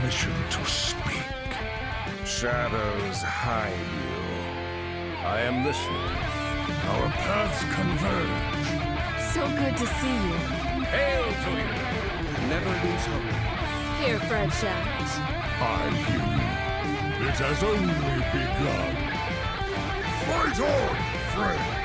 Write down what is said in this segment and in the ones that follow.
permission to speak. Shadows hide you. I am listening. Our paths converge. So good to see you. Hail to you. Never lose hope. Here, Fred Shaman. I hear you. It has only begun. Fight on, friend!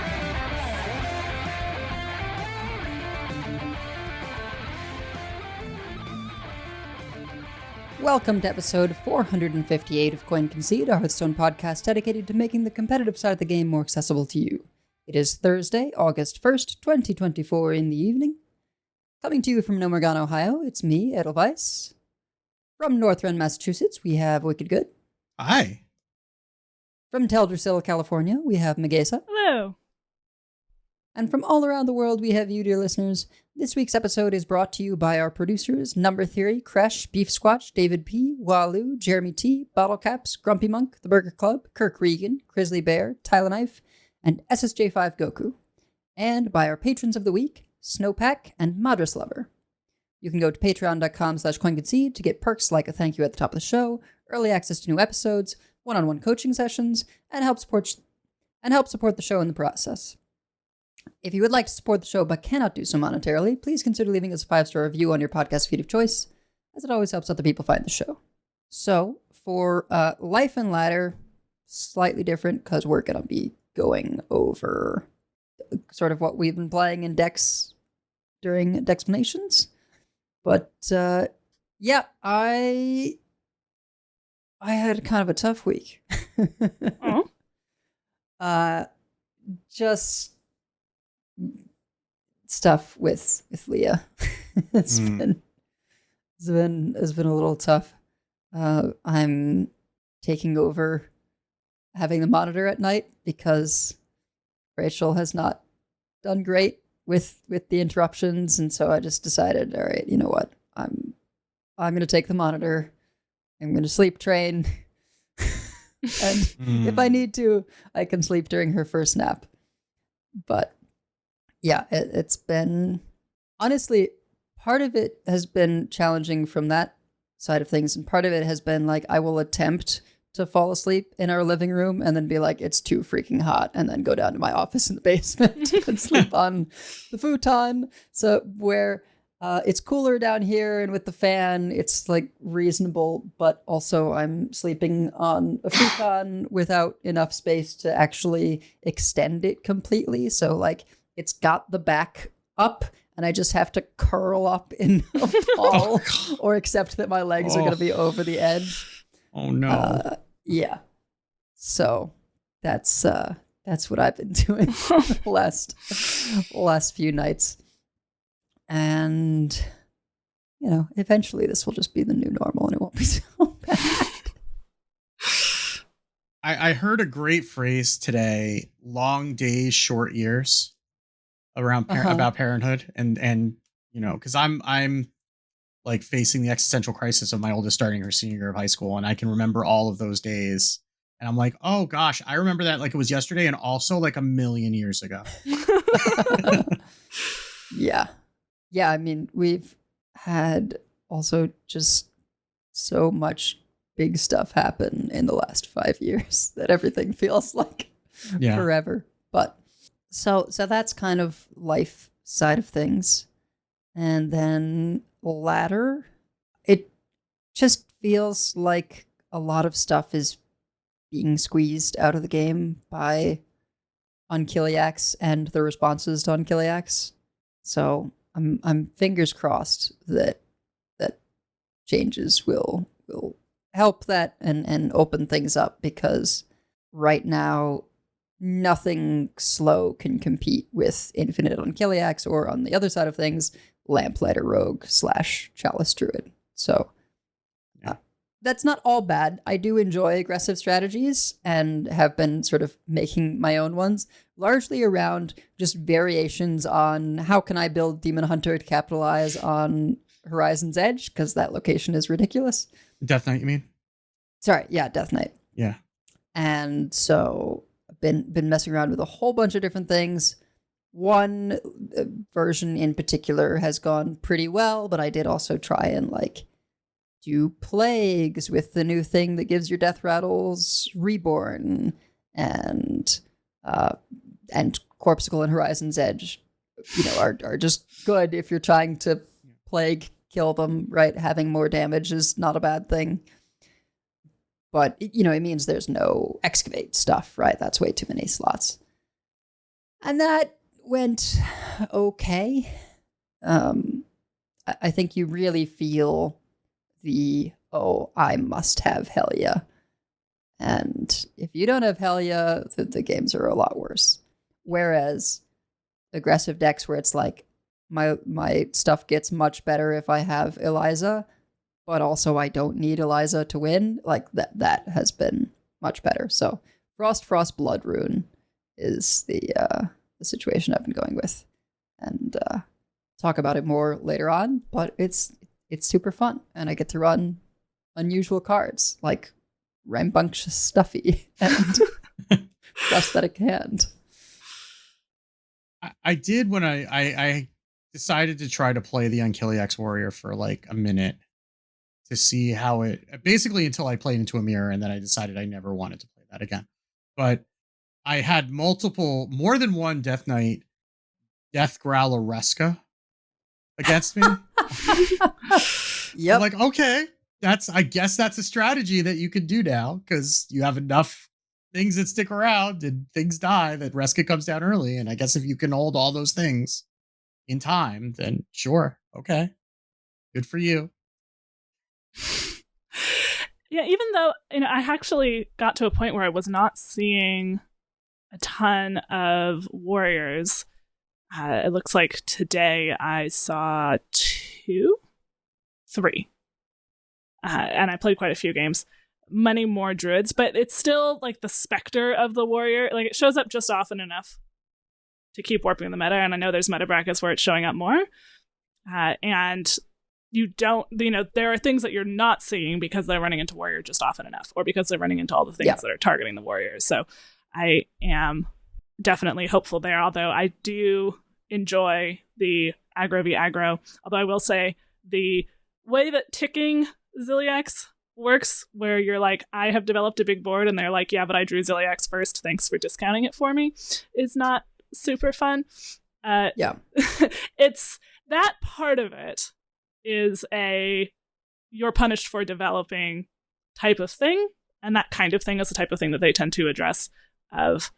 Welcome to episode 458 of Concede, a Hearthstone podcast dedicated to making the competitive side of the game more accessible to you. It is Thursday, August 1st, 2024 in the evening. Coming to you from Nomergon, Ohio, it's me, Edelweiss. From Northrend, Massachusetts, we have Wicked Good. Hi. From Teldrassil, California, we have Megasa. Hello. And from all around the world, we have you, dear listeners. This week's episode is brought to you by our producers, Number Theory, Kresh, Beef Squatch, David P., Walu, Jeremy T., Bottle Caps, Grumpy Monk, The Burger Club, Kirk Regan, Grizzly Bear, Tyler Knife, and SSJ5 Goku. And by our patrons of the week, Snowpack and Madras Lover. You can go to patreon.com/coinconcede to get perks like a thank you at the top of the show, early access to new episodes, one-on-one coaching sessions, and help support the show in the process. If you would like to support the show but cannot do so monetarily, please consider leaving us a 5-star review on your podcast feed of choice, as it always helps other people find the show. So, for Life and Ladder, slightly different, because we're going to be going over sort of what we've been playing in decks during Decksplanations. But, yeah, I had kind of a tough week. Just stuff with Leah. It's been a little tough. I'm taking over having the monitor at night because Rachel has not done great with the interruptions, and so I just decided, all right, you know what? I'm going to take the monitor. I'm going to sleep train. And if I need to, I can sleep during her first nap. But yeah, it's been, honestly, part of it has been challenging from that side of things. And part of it has been like, I will attempt to fall asleep in our living room and then be like, it's too freaking hot. And then go down to my office in the basement and sleep on the futon. So where it's cooler down here and with the fan, it's like reasonable, but also I'm sleeping on a futon without enough space to actually extend it completely. So like it's got the back up and I just have to curl up in a ball or accept that my legs are going to be over the edge. Oh no. Yeah. So that's what I've been doing the last few nights. And, you know, eventually this will just be the new normal and it won't be so bad. I heard a great phrase today, long days, short years, around about parenthood. And you know, because I'm like facing the existential crisis of my oldest starting her senior year of high school. And I can remember all of those days. And I'm like, oh gosh, I remember that like it was yesterday and also like a million years ago. Yeah. Yeah, I mean, we've had also just so much big stuff happen in the last 5 years that everything feels like forever. But so that's kind of life side of things. And then ladder, it just feels like a lot of stuff is being squeezed out of the game by Unkiliacs and the responses to Unkiliacs. So I'm fingers crossed that changes will help that and open things up, because right now nothing slow can compete with Infinite Unkiliacs or, on the other side of things, Lamplighter Rogue / Chalice Druid. So that's not all bad. I do enjoy aggressive strategies and have been sort of making my own ones, largely around just variations on how can I build Demon Hunter to capitalize on Horizon's Edge, because that location is ridiculous. Death Knight, you mean? Sorry, yeah, Death Knight. Yeah. And so I've been messing around with a whole bunch of different things. One version in particular has gone pretty well, but I did also try and like do plagues with the new thing that gives your death rattles reborn, and Corpsicle and Horizon's Edge, are just good if you're trying to plague kill them, right? Having more damage is not a bad thing. But, it means there's no excavate stuff, right? That's way too many slots. And that went okay. I think you really feel I must have Helia. And if you don't have Helia, the games are a lot worse. Whereas aggressive decks where it's like, my stuff gets much better if I have Eliza, but also I don't need Eliza to win, like that has been much better. So Frost Blood Rune is the situation I've been going with. And talk about it more later on, but it's super fun, and I get to run unusual cards like Rambunctious Stuffy and Prosthetic Hand. I did when I decided to try to play the Unkilly X Warrior for like a minute to see how it, basically until I played into a mirror, and then I decided I never wanted to play that again. But I had more than one Death Knight Death Growler Reska against me. Yep. I'm like, okay, I guess that's a strategy that you could do now, because you have enough things that stick around and things die that Reska comes down early. And I guess if you can hold all those things in time, then sure, okay, good for you. Yeah, even though I actually got to a point where I was not seeing a ton of warriors. It looks like today I saw 3, and I played quite a few games. Many more druids, but it's still like the specter of the warrior. Like, it shows up just often enough to keep warping the meta, and I know there's meta brackets where it's showing up more. And you don't, there are things that you're not seeing because they're running into warrior just often enough, or because they're running into all the things that are targeting the warriors. So I am definitely hopeful there, although I do enjoy the aggro v aggro. Although I will say the way that ticking Ziliax works, where you're like, I have developed a big board, and they're like, yeah, but I drew Ziliax first, thanks for discounting it for me, is not super fun. It's that part of it is you're punished for developing type of thing, and that kind of thing is the type of thing that they tend to address of,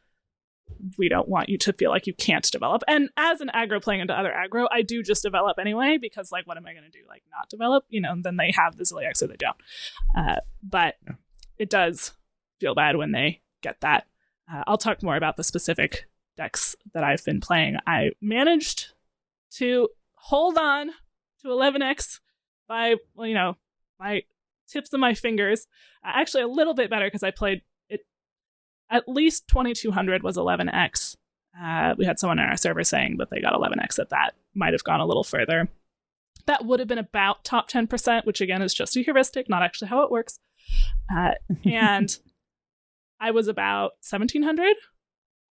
we don't want you to feel like you can't develop. And as an aggro playing into other aggro, I do just develop anyway, because like, what am I going to do? Like, not develop? And then they have the Ziliax or they don't. But it does feel bad when they get that. I'll talk more about the specific decks that I've been playing. I managed to hold on to 11x by, my tips of my fingers. Actually, a little bit better, because I played at least 2200 was 11x. We had someone on our server saying that they got 11x, that might have gone a little further. That would have been about top 10%, which again is just a heuristic, not actually how it works. And I was about 1700.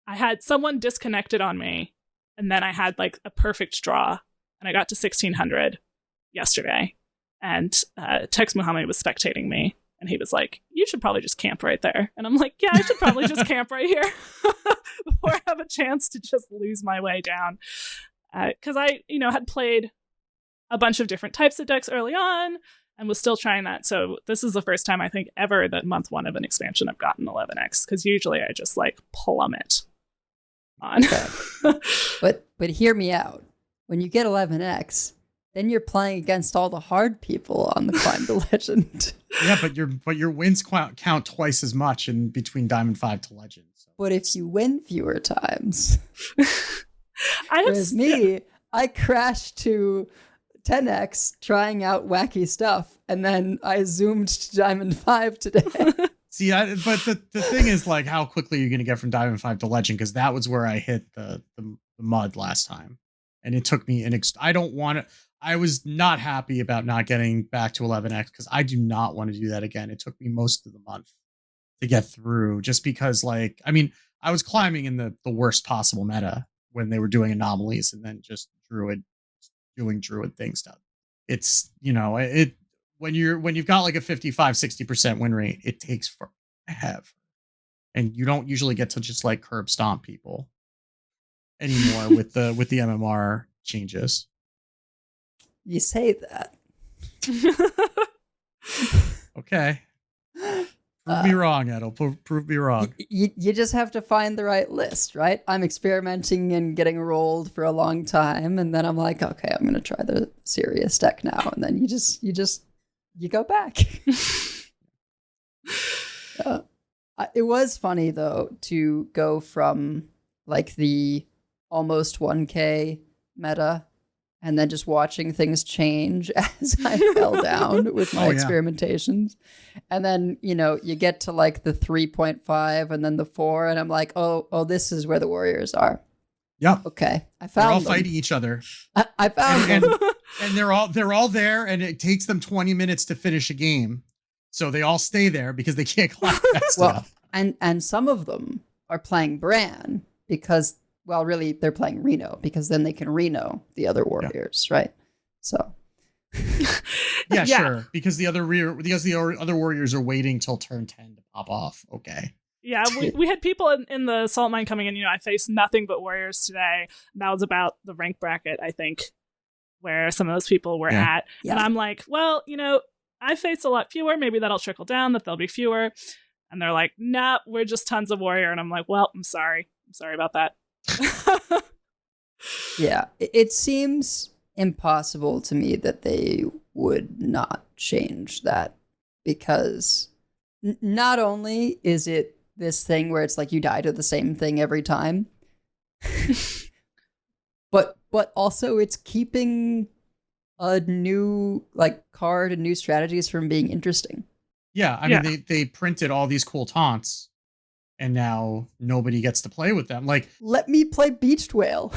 I had someone disconnected on me, and then I had like a perfect draw, and I got to 1600 yesterday. And Tex Muhammad was spectating me. And he was like, you should probably just camp right there. And I'm like, yeah, I should probably just camp right here before I have a chance to just lose my way down. Because I, had played a bunch of different types of decks early on and was still trying that. So this is the first time I think ever that month 1 of an expansion I've gotten 11x. Because usually I just like plummet on. Okay. But hear me out. When you get 11x, then you're playing against all the hard people on the Climb to Legend. Yeah, but your wins count twice as much in between Diamond 5 to Legend. So. But if you win fewer times, whereas me, I crashed to 10x trying out wacky stuff, and then I zoomed to Diamond 5 today. See, but the thing is, like, how quickly are you going to get from Diamond 5 to Legend? Because that was where I hit the mud last time, and it took me I don't want to. I was not happy about not getting back to 11x, because I do not want to do that again. It took me most of the month to get through, just because, like, I mean, I was climbing in the worst possible meta when they were doing anomalies, and then just doing druid things stuff. It's, when you've got like a 55-60% win rate, it takes forever. And you don't usually get to just like curb stomp people anymore with the MMR changes. You say that. Okay. Prove me wrong, Edel. Prove me wrong. You just have to find the right list, right? I'm experimenting and getting rolled for a long time, and then I'm like, okay, I'm gonna try the serious deck now, and then you go back. It was funny though to go from like the almost 1K meta and then just watching things change as I fell down with my experimentations. And then, you get to like the 3.5 and then the 4, and I'm like, oh, this is where the warriors are. Yep. Okay. I found They're all them. fighting each other. I found them. And they're all there, and it takes them 20 minutes to finish a game. So they all stay there because they can't climb fast enough. And some of them are playing Bran because, well, really they're playing Reno because then they can Reno the other warriors, right? So yeah, sure. Because the other warriors are waiting till turn 10 to pop off. Okay. Yeah, we had people in the salt mine coming in. I faced nothing but warriors today. That was about the rank bracket, I think, where some of those people were at. Yeah. And I'm like, well, I faced a lot fewer. Maybe that'll trickle down, that there'll be fewer. And they're like, nah, we're just tons of warrior. And I'm like, well, I'm sorry. I'm sorry about that. Yeah, it seems impossible to me that they would not change that, because not only is it this thing where it's like you die to the same thing every time, but also it's keeping a new card and new strategies from being interesting. Yeah, I mean they printed all these cool taunts, and now nobody gets to play with them. Like, let me play Beached Whale.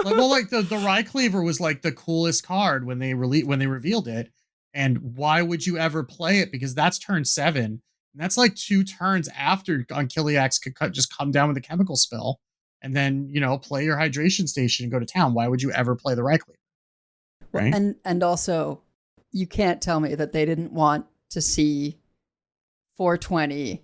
the Rye Cleaver was like the coolest card when they revealed it. And why would you ever play it? Because that's turn 7. And that's like 2 turns after Unkiliax could just come down with a chemical spill, and then play your hydration station and go to town. Why would you ever play the Rye Cleaver? Right? And also, you can't tell me that they didn't want to see 420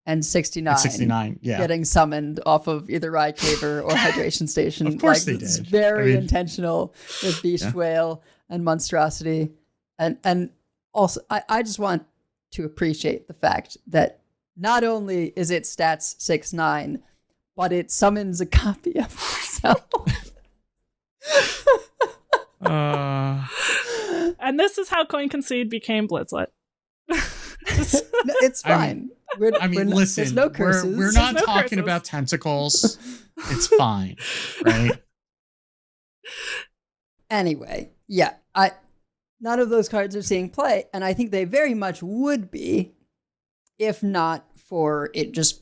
and 69 getting summoned off of either Rye Cleaver or Hydration Station. Of course they did. It's very intentional with Beast Whale and Monstrosity. And also, I just want to appreciate the fact that not only is it stats 6/9, but it summons a copy of itself. And this is how Concede became Blitzlet. No, it's fine. Listen, there's no curses. We're not talking about tentacles. It's fine, right? Anyway, yeah, none of those cards are seeing play, and I think they very much would be, if not for it just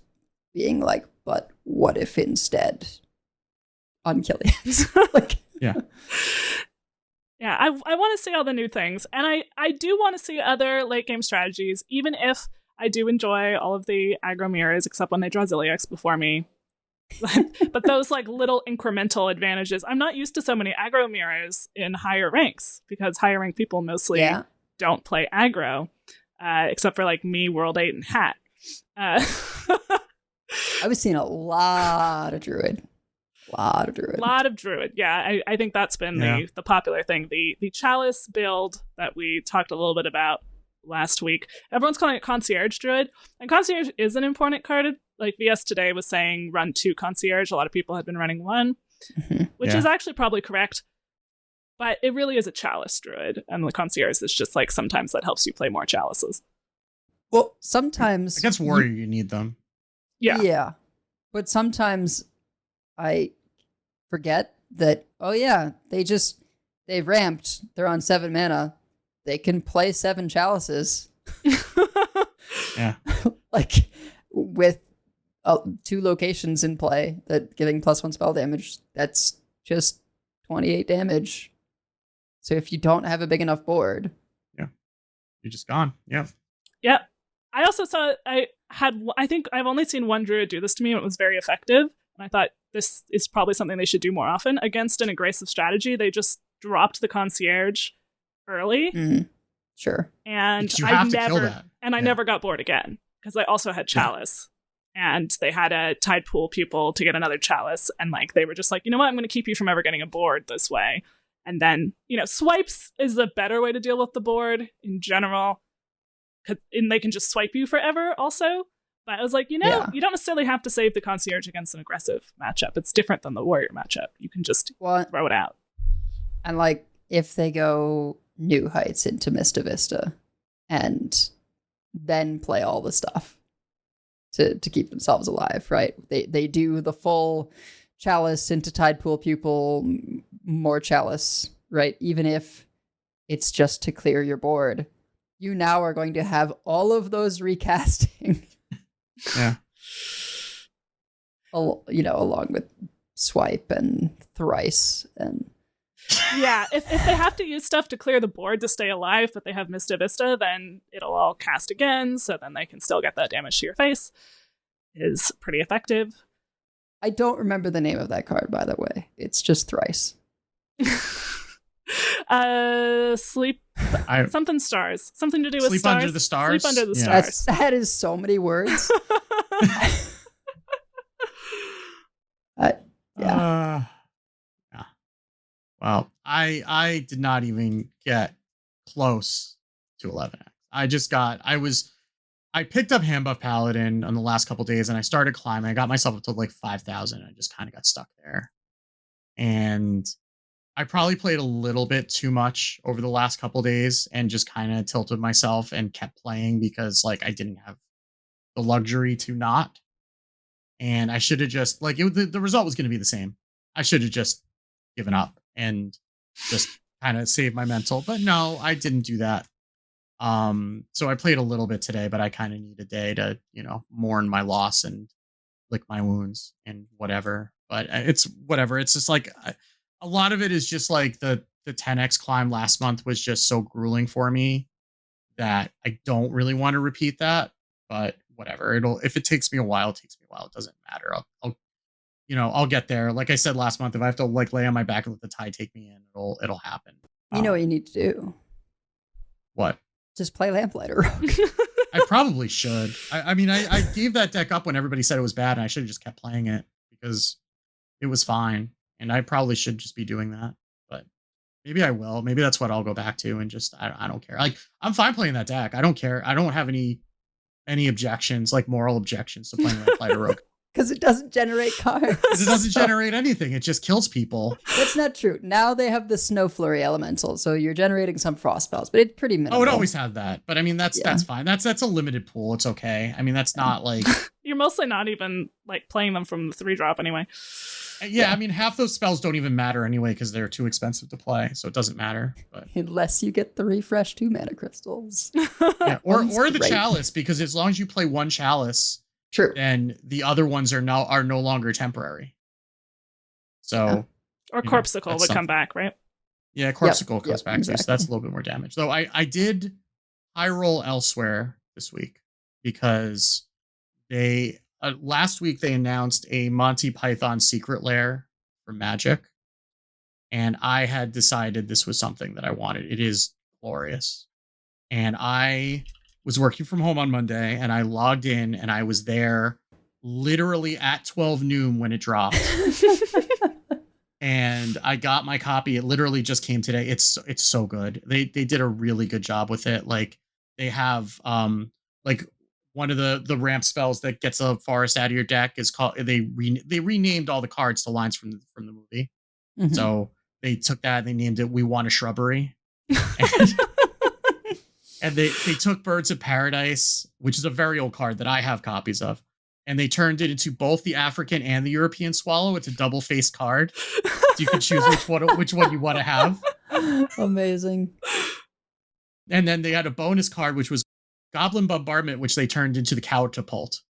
being like, but what if instead Unkiliax? Yeah, I want to see all the new things, and I do want to see other late game strategies, even if I do enjoy all of the aggro mirrors, except when they draw Zilliax before me. But those little incremental advantages, I'm not used to so many aggro mirrors in higher ranks, because higher rank people mostly don't play aggro, except for me, World 8, and Hat. I was seeing a lot of Druid. Yeah, I think that's been the popular thing. The Chalice build that we talked a little bit about last week. Everyone's calling it Concierge Druid, and Concierge is an important card. VS today was saying run 2 Concierge. A lot of people had been running 1, which is actually probably correct. But it really is a Chalice Druid, and the Concierge is just sometimes that helps you play more Chalices. Well, sometimes against Warrior you need them. Yeah. But sometimes I forget that, they've ramped. They're on 7 mana. They can play 7 Chalices. Yeah. With 2 locations in play that giving +1 spell damage, that's just 28 damage. So if you don't have a big enough board, you're just gone. Yeah. I also saw I think I've only seen one Druid do this to me, and it was very effective. And I thought this is probably something they should do more often. Against an aggressive strategy, they just dropped the Concierge early Sure. And Because you I have to never kill that. and I never got bored again because I also had Chalice. And they had a Tide Pool pupil to get another Chalice, and like they were just like, you know what, I'm going to keep you from ever getting a board this way. And then, you know, swipes is the better way to deal with the board in general, and they can just swipe you forever also. But I was like, you know, you don't necessarily have to save the Concierge against an aggressive matchup. It's different than the Warrior matchup. You can just throw it out. And like, if they go New Heights into Mista Vista and then play all the stuff to keep themselves alive, right? They do the full Chalice into Tide Pool pupil, more Chalice, right? Even if it's just to clear your board, you now are going to have all of those recasting. Yeah. You know, along with Swipe and Thrice and yeah, if they have to use stuff to clear the board to stay alive, but they have Mista Vista, then it'll all cast again, so then they can still get that damage to your face. Is pretty effective. I don't remember the name of that card, by the way. It's just Thrice. Sleep. Something stars. Something to do with Sleep stars. Under the Stars. Sleep under the Yeah. stars. That is so many words. Yeah. Well, I did not even get close to 11x. I picked up Handbuff Paladin on the last couple days and I started climbing. I got myself up to like 5,000. I just kind of got stuck there. And I probably played a little bit too much over the last couple days and just kind of tilted myself and kept playing because like I didn't have the luxury to not. And I should have just like the result was going to be the same. I should have just given up and just kind of saved my mental. But no, I didn't do that. So I played a little bit today, but I kind of need a day to, you know, mourn my loss and lick my wounds and whatever. But it's whatever. It's just like a lot of it is just like the 10x climb last month was just so grueling for me that I don't really want to repeat that. But whatever. If it takes me a while, it takes me a while. It doesn't matter. I'll get there. Like I said last month, if I have to like lay on my back and let the tide take me in, it'll happen. You know what you need to do? What? Just play Lamplighter Rogue. I probably should. I mean, I gave that deck up when everybody said it was bad, and I should have just kept playing it because it was fine. And I probably should just be doing that. But maybe I will. Maybe that's what I'll go back to and just I don't care. Like I'm fine playing that deck. I don't care. I don't have any objections, like moral objections to playing Lamplighter Rogue. Because it doesn't generate cards. It doesn't generate anything. It just kills people. That's not true. Now they have the Snow Flurry elemental, so you're generating some frost spells, but it's pretty minimal. Oh, it always had that. But I mean, that's fine. That's a limited pool. It's okay. I mean, that's not like... You're mostly not even like playing them from the 3-drop anyway. Yeah, I mean, half those spells don't even matter anyway because they're too expensive to play, so it doesn't matter. But unless you get the refresh 2 mana crystals. Yeah, or the Chalice, because as long as you play one Chalice... True. Then the other ones are no longer temporary. So, or Corpsicle would come back, right? Yeah, Corpsicle comes back exactly. too, so that's a little bit more damage. Though I did high roll elsewhere this week because they last week they announced a Monty Python secret lair for Magic, and I had decided this was something that I wanted. It is glorious, and I was working from home on Monday and I logged in and I was there literally at 12 noon when it dropped. And I got my copy. It literally just came today. It's so good. They did a really good job with it. Like they have like one of the ramp spells that gets a forest out of your deck is called they renamed all the cards to lines from the movie. Mm-hmm. So they took that and they named it We Want a Shrubbery. And they took Birds of Paradise, which is a very old card that I have copies of, and they turned it into both the African and the European Swallow. It's a double-faced card. So you can choose which one you want to have. Amazing. And then they had a bonus card, which was Goblin Bombardment, which they turned into the Catapult.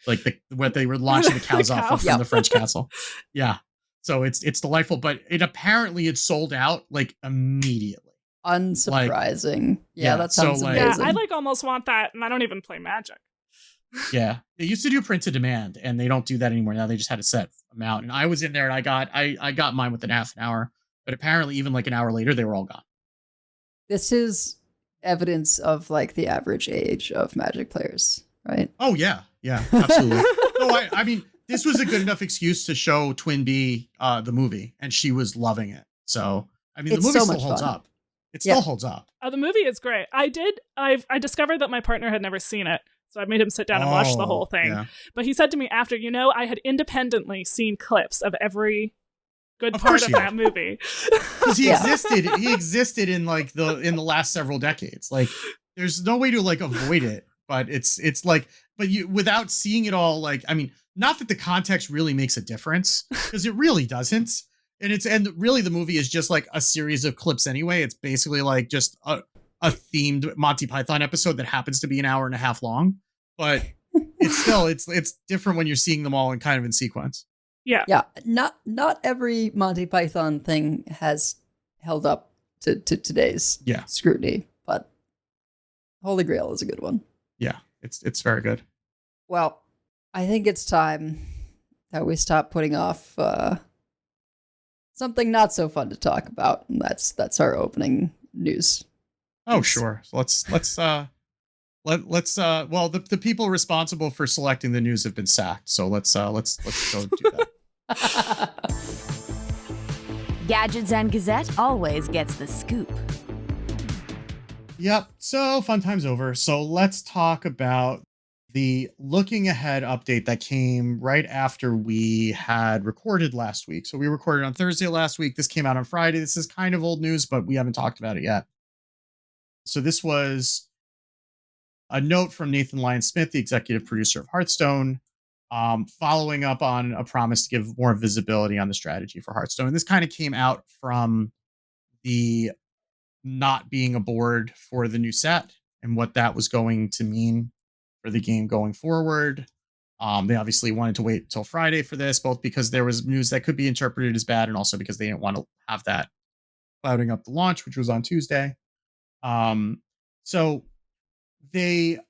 Like what they were launching the cows off of from the French castle. Yeah. So it's delightful, but it's sold out like immediately. Unsurprising. That sounds so, amazing. Yeah, I like almost want that, and I don't even play Magic. Yeah, they used to do print to demand, and they don't do that anymore. Now they just had a set amount, and I was in there, and I got mine within half an hour, but apparently even like an hour later, they were all gone. This is evidence of like the average age of Magic players, right? Oh yeah, absolutely. No, I mean, this was a good enough excuse to show Twin B the movie, and she was loving it. So I mean, It's the movie so still much holds fun. up. It still holds up. Oh, the movie is great. I discovered that my partner had never seen it, so I made him sit down and watch the whole thing. Yeah. But he said to me after, I had independently seen clips of every good part of that movie. Because he existed in like in the last several decades. Like there's no way to like avoid it, but it's like, but you without seeing it all, like, I mean, not that the context really makes a difference, because it really doesn't. And really the movie is just like a series of clips anyway. It's basically like just a themed Monty Python episode that happens to be an hour and a half long, but it's still it's different when you're seeing them all in kind of in sequence. Yeah. Not every Monty Python thing has held up to today's scrutiny, but Holy Grail is a good one. Yeah, it's very good. Well, I think it's time that we stop putting off something not so fun to talk about, and that's our opening news. Oh, sure. So let's well, the people responsible for selecting the news have been sacked. So let's go do that. Gadgets and Gazette always gets the scoop. Yep. So fun time's over. So let's talk about the looking ahead update that came right after we had recorded last week. So we recorded on Thursday last week. This came out on Friday. This is kind of old news, but we haven't talked about it yet. So this was a note from Nathan Lyon-Smith, the executive producer of Hearthstone, following up on a promise to give more visibility on the strategy for Hearthstone. And this kind of came out from the not being a board for the new set and what that was going to mean for the game going forward. They obviously wanted to wait till Friday for this, both because there was news that could be interpreted as bad and also because they didn't want to have that clouding up the launch, which was on Tuesday. So they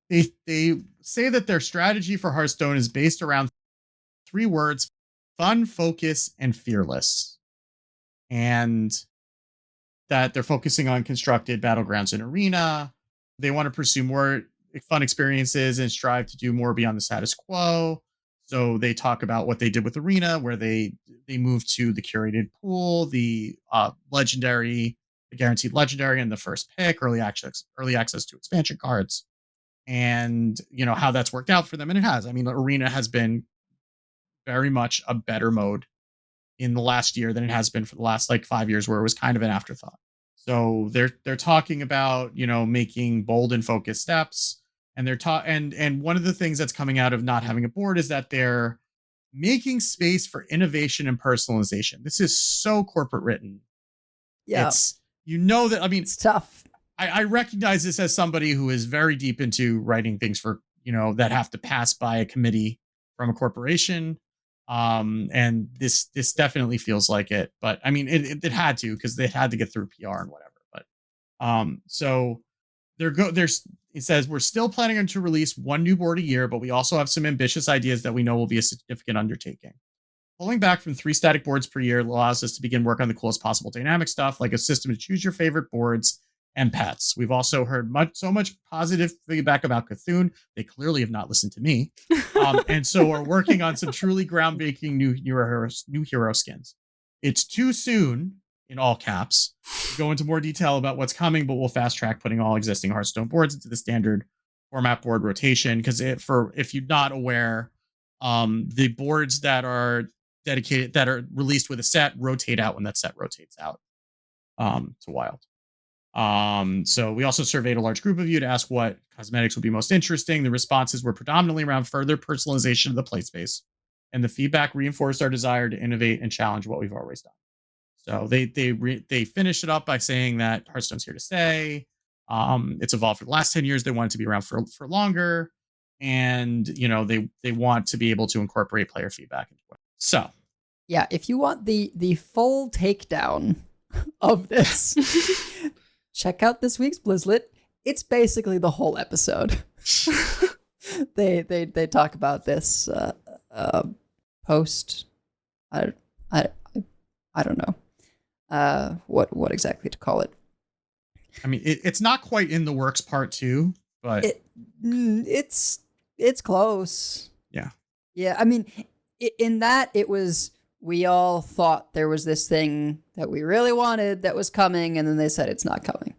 say that their strategy for Hearthstone is based around 3 words: fun, focus, and fearless. And that they're focusing on constructed battlegrounds and arena. They want to pursue more fun experiences and strive to do more beyond the status quo. So they talk about what they did with Arena, where they moved to the curated pool, the legendary, the guaranteed legendary, and the first pick, early access to expansion cards, and how that's worked out for them. And it has. I mean, Arena has been very much a better mode in the last year than it has been for the last like 5 years, where it was kind of an afterthought. So they're talking about, making bold and focused steps. And and one of the things that's coming out of not having a board is that they're making space for innovation and personalization. This is so corporate written. Yeah. It's tough. I recognize this as somebody who is very deep into writing things for, that have to pass by a committee from a corporation. And this definitely feels like it, but I mean, it had to, because they had to get through PR and whatever. But so it says we're still planning on to release 1 new board a year, but we also have some ambitious ideas that we know will be a significant undertaking. Pulling back from 3 static boards per year allows us to begin work on the coolest possible dynamic stuff, like a system to choose your favorite boards and pets. We've also heard so much positive feedback about Cthulhu. They clearly have not listened to me. And so we're working on some truly groundbreaking new hero skins. It's too soon, in all caps, to go into more detail about what's coming, but we'll fast track putting all existing Hearthstone boards into the standard format board rotation. Because if you're not aware, the boards that are dedicated, that are released with a set, rotate out when that set rotates out to Wild. So we also surveyed a large group of you to ask what cosmetics would be most interesting. The responses were predominantly around further personalization of the play space, and the feedback reinforced our desire to innovate and challenge what we've always done. So they finished it up by saying that Hearthstone's here to stay. It's evolved for the last 10 years. They want it to be around for longer, and they want to be able to incorporate player feedback into it. So yeah, if you want the full takedown of this, check out this week's Blizzlet. It's basically the whole episode. They talk about this post. I don't know what exactly to call it. I mean, it's not quite in the works part 2, but it's close. Yeah. Yeah, I mean, in that it was, we all thought there was this thing that we really wanted that was coming, and then they said it's not coming.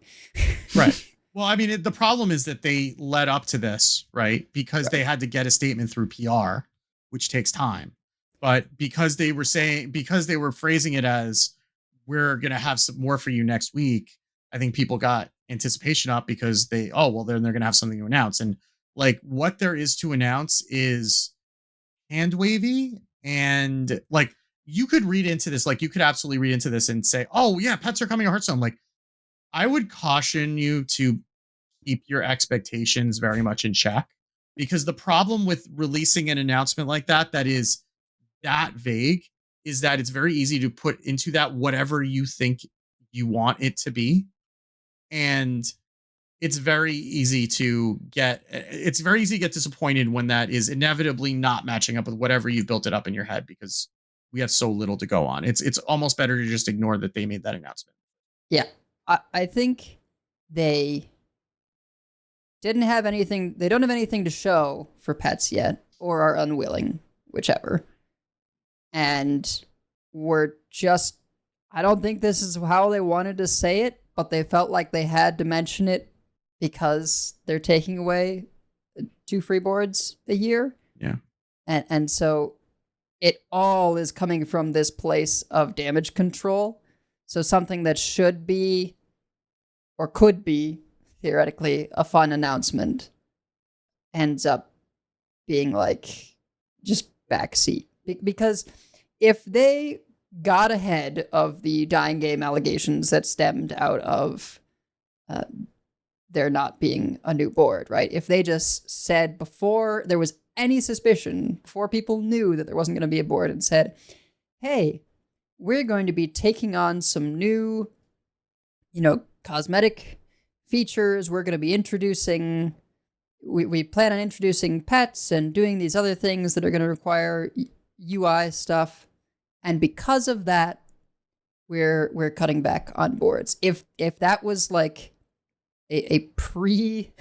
Right. Well, I mean, the problem is that they led up to this, right? Because they had to get a statement through PR, which takes time. But because they were phrasing it as, we're going to have some more for you next week, I think people got anticipation up because then they're going to have something to announce. And like, what there is to announce is hand wavy. And like, you could read into this, like, you could absolutely read into this and say, oh yeah, pets are coming to Hearthstone. Like, I would caution you to keep your expectations very much in check, because the problem with releasing an announcement like that is that vague is that it's very easy to put into that whatever you think you want it to be. And it's very easy to get disappointed when that is inevitably not matching up with whatever you've built it up in your head, because we have so little to go on. It's almost better to just ignore that they made that announcement. Yeah. I think they didn't have anything. They don't have anything to show for pets yet, or are unwilling, whichever. And I don't think this is how they wanted to say it, but they felt like they had to mention it because they're taking away 2 free boards a year. Yeah. And so it all is coming from this place of damage control. So something that should be, or could be, theoretically, a fun announcement ends up being like just backseat. Because if they got ahead of the dying game allegations that stemmed out of there not being a new board, right? If they just said before there was any suspicion, before people knew that there wasn't going to be a board, and said, hey, we're going to be taking on some new, cosmetic features. We're going to be introducing, we plan on introducing pets and doing these other things that are going to require UI stuff. And because of that, we're cutting back on boards. If that was like a pre-announced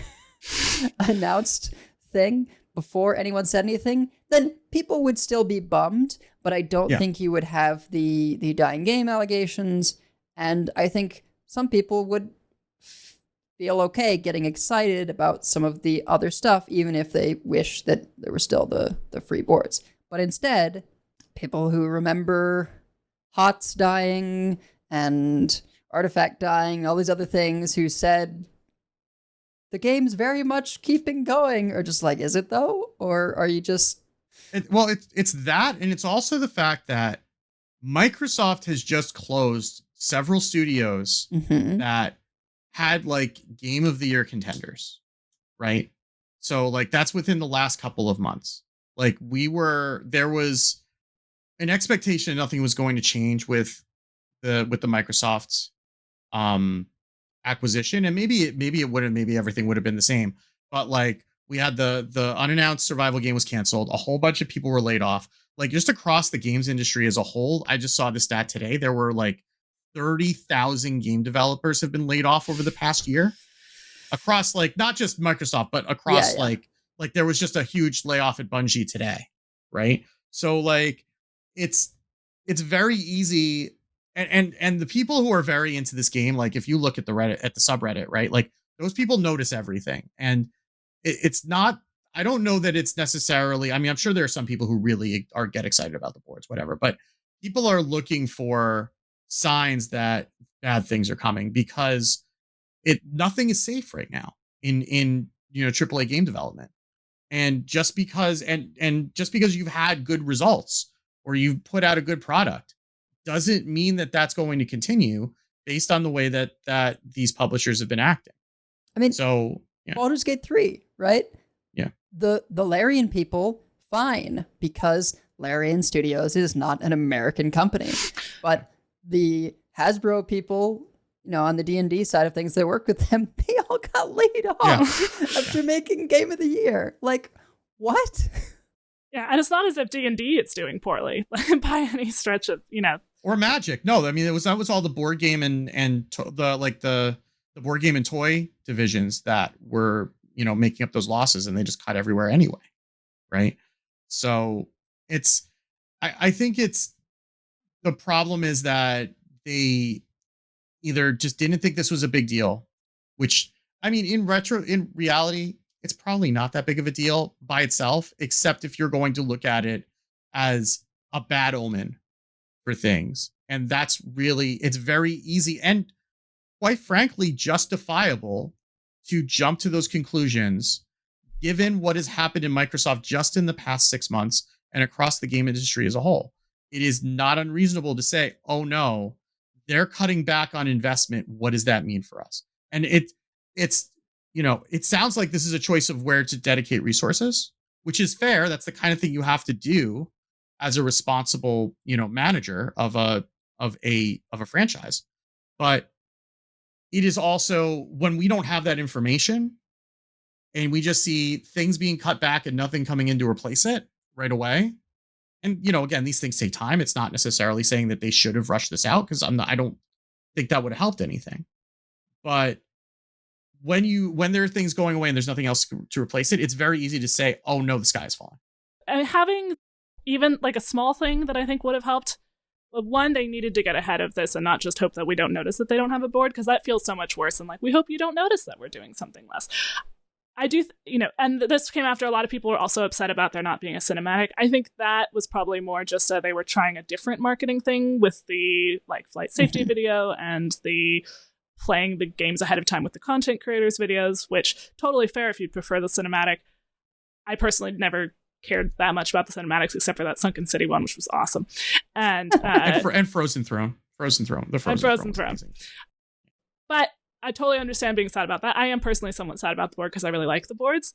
thing before anyone said anything, then people would still be bummed. But I don't think you would have the dying game allegations. And I think some people would feel okay getting excited about some of the other stuff, even if they wish that there were still the free boards. But instead, people who remember HOTS dying and Artifact dying, all these other things, who said the game's very much keeping going, are just like, is it though? Or are you just... It's that, and it's also the fact that Microsoft has just closed several studios that had like Game of the Year contenders, right? So like that's within the last couple of months. Like there was an expectation nothing was going to change with the Microsoft's acquisition, and maybe it wouldn't, maybe everything would have been the same. But like we had the unannounced survival game was canceled, a whole bunch of people were laid off. Like just across the games industry as a whole, I just saw the stat today. There were like 30,000 game developers have been laid off over the past year across like not just Microsoft, but across like there was just a huge layoff at Bungie today. Right. So like it's very easy. And the people who are very into this game, like if you look at the subreddit, right? Like those people notice everything. And it's not, I don't know that it's necessarily, I mean, I'm sure there are some people who really get excited about the boards, whatever, but people are looking for signs that bad things are coming, because nothing is safe right now in AAA game development. And just because you've had good results or you've put out a good product doesn't mean that that's going to continue based on the way that these publishers have been acting. I mean, so Baldur's Gate 3, right? Yeah. The Larian people, fine, because Larian Studios is not an American company. But the Hasbro people, on the D&D side of things, that work with them, they all got laid off after making Game of the Year. Like, what? Yeah, and it's not as if D&D it's doing poorly by any stretch of, Or Magic. No, I mean that was all the board game and the the board game and toy divisions that were, making up those losses, and they just cut everywhere anyway. Right. So I think the problem is that they either just didn't think this was a big deal, which, I mean, in reality, it's probably not that big of a deal by itself, except if you're going to look at it as a bad omen for things. And it's very easy and quite frankly justifiable to jump to those conclusions given what has happened in Microsoft just in the past 6 months and across the game industry as a whole. It is not unreasonable to say, oh no, they're cutting back on investment. What does that mean for us? And it sounds like this is a choice of where to dedicate resources, which is fair. That's the kind of thing you have to do as a responsible, manager of a franchise. But it is also, when we don't have that information and we just see things being cut back and nothing coming in to replace it right away. And, again, these things take time. It's not necessarily saying that they should have rushed this out, because I don't think that would have helped anything. But when there are things going away and there's nothing else to replace it, it's very easy to say, oh no, the sky is falling. And having even like a small thing that I think would have helped. One, they needed to get ahead of this and not just hope that we don't notice that they don't have a board, because that feels so much worse than like, we hope you don't notice that we're doing something less. I do, and this came after a lot of people were also upset about there not being a cinematic. I think that was probably more just they were trying a different marketing thing with the like flight safety video and the playing the games ahead of time with the content creators videos, which totally fair if you'd prefer the cinematic. I personally never cared that much about the cinematics except for that Sunken City one, which was awesome. And Frozen Throne. The Frozen Throne. But I totally understand being sad about that. I am personally somewhat sad about the board because I really like the boards.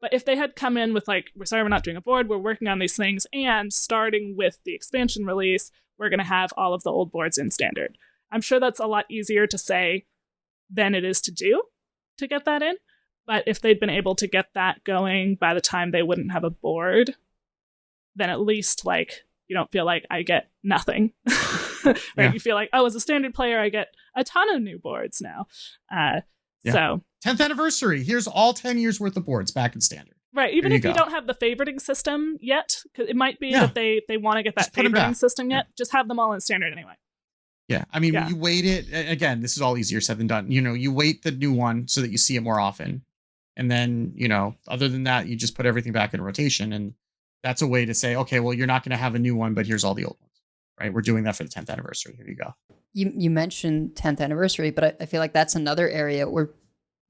But if they had come in with like, we're sorry we're not doing a board, we're working on these things, and starting with the expansion release, we're going to have all of the old boards in standard. I'm sure that's a lot easier to say than it is to do to get that in. But if they'd been able to get that going by the time they wouldn't have a board, then at least like you don't feel like I get nothing. Right? Yeah. You feel like, oh, as a standard player, I get a ton of new boards now. So 10th anniversary. Here's all 10 years worth of boards back in standard. Right. Even if you don't have the favoriting system yet, because it might be that they want to get that favoriting system yet, just have them all in standard anyway. Yeah. I mean, you wait it. Again, this is all easier said than done. You wait the new one so that you see it more often. And then, other than that, you just put everything back in rotation. And that's a way to say, okay, well, you're not going to have a new one, but here's all the old ones. Right. We're doing that for the 10th anniversary. Here you go. You mentioned 10th anniversary, but I feel like that's another area where,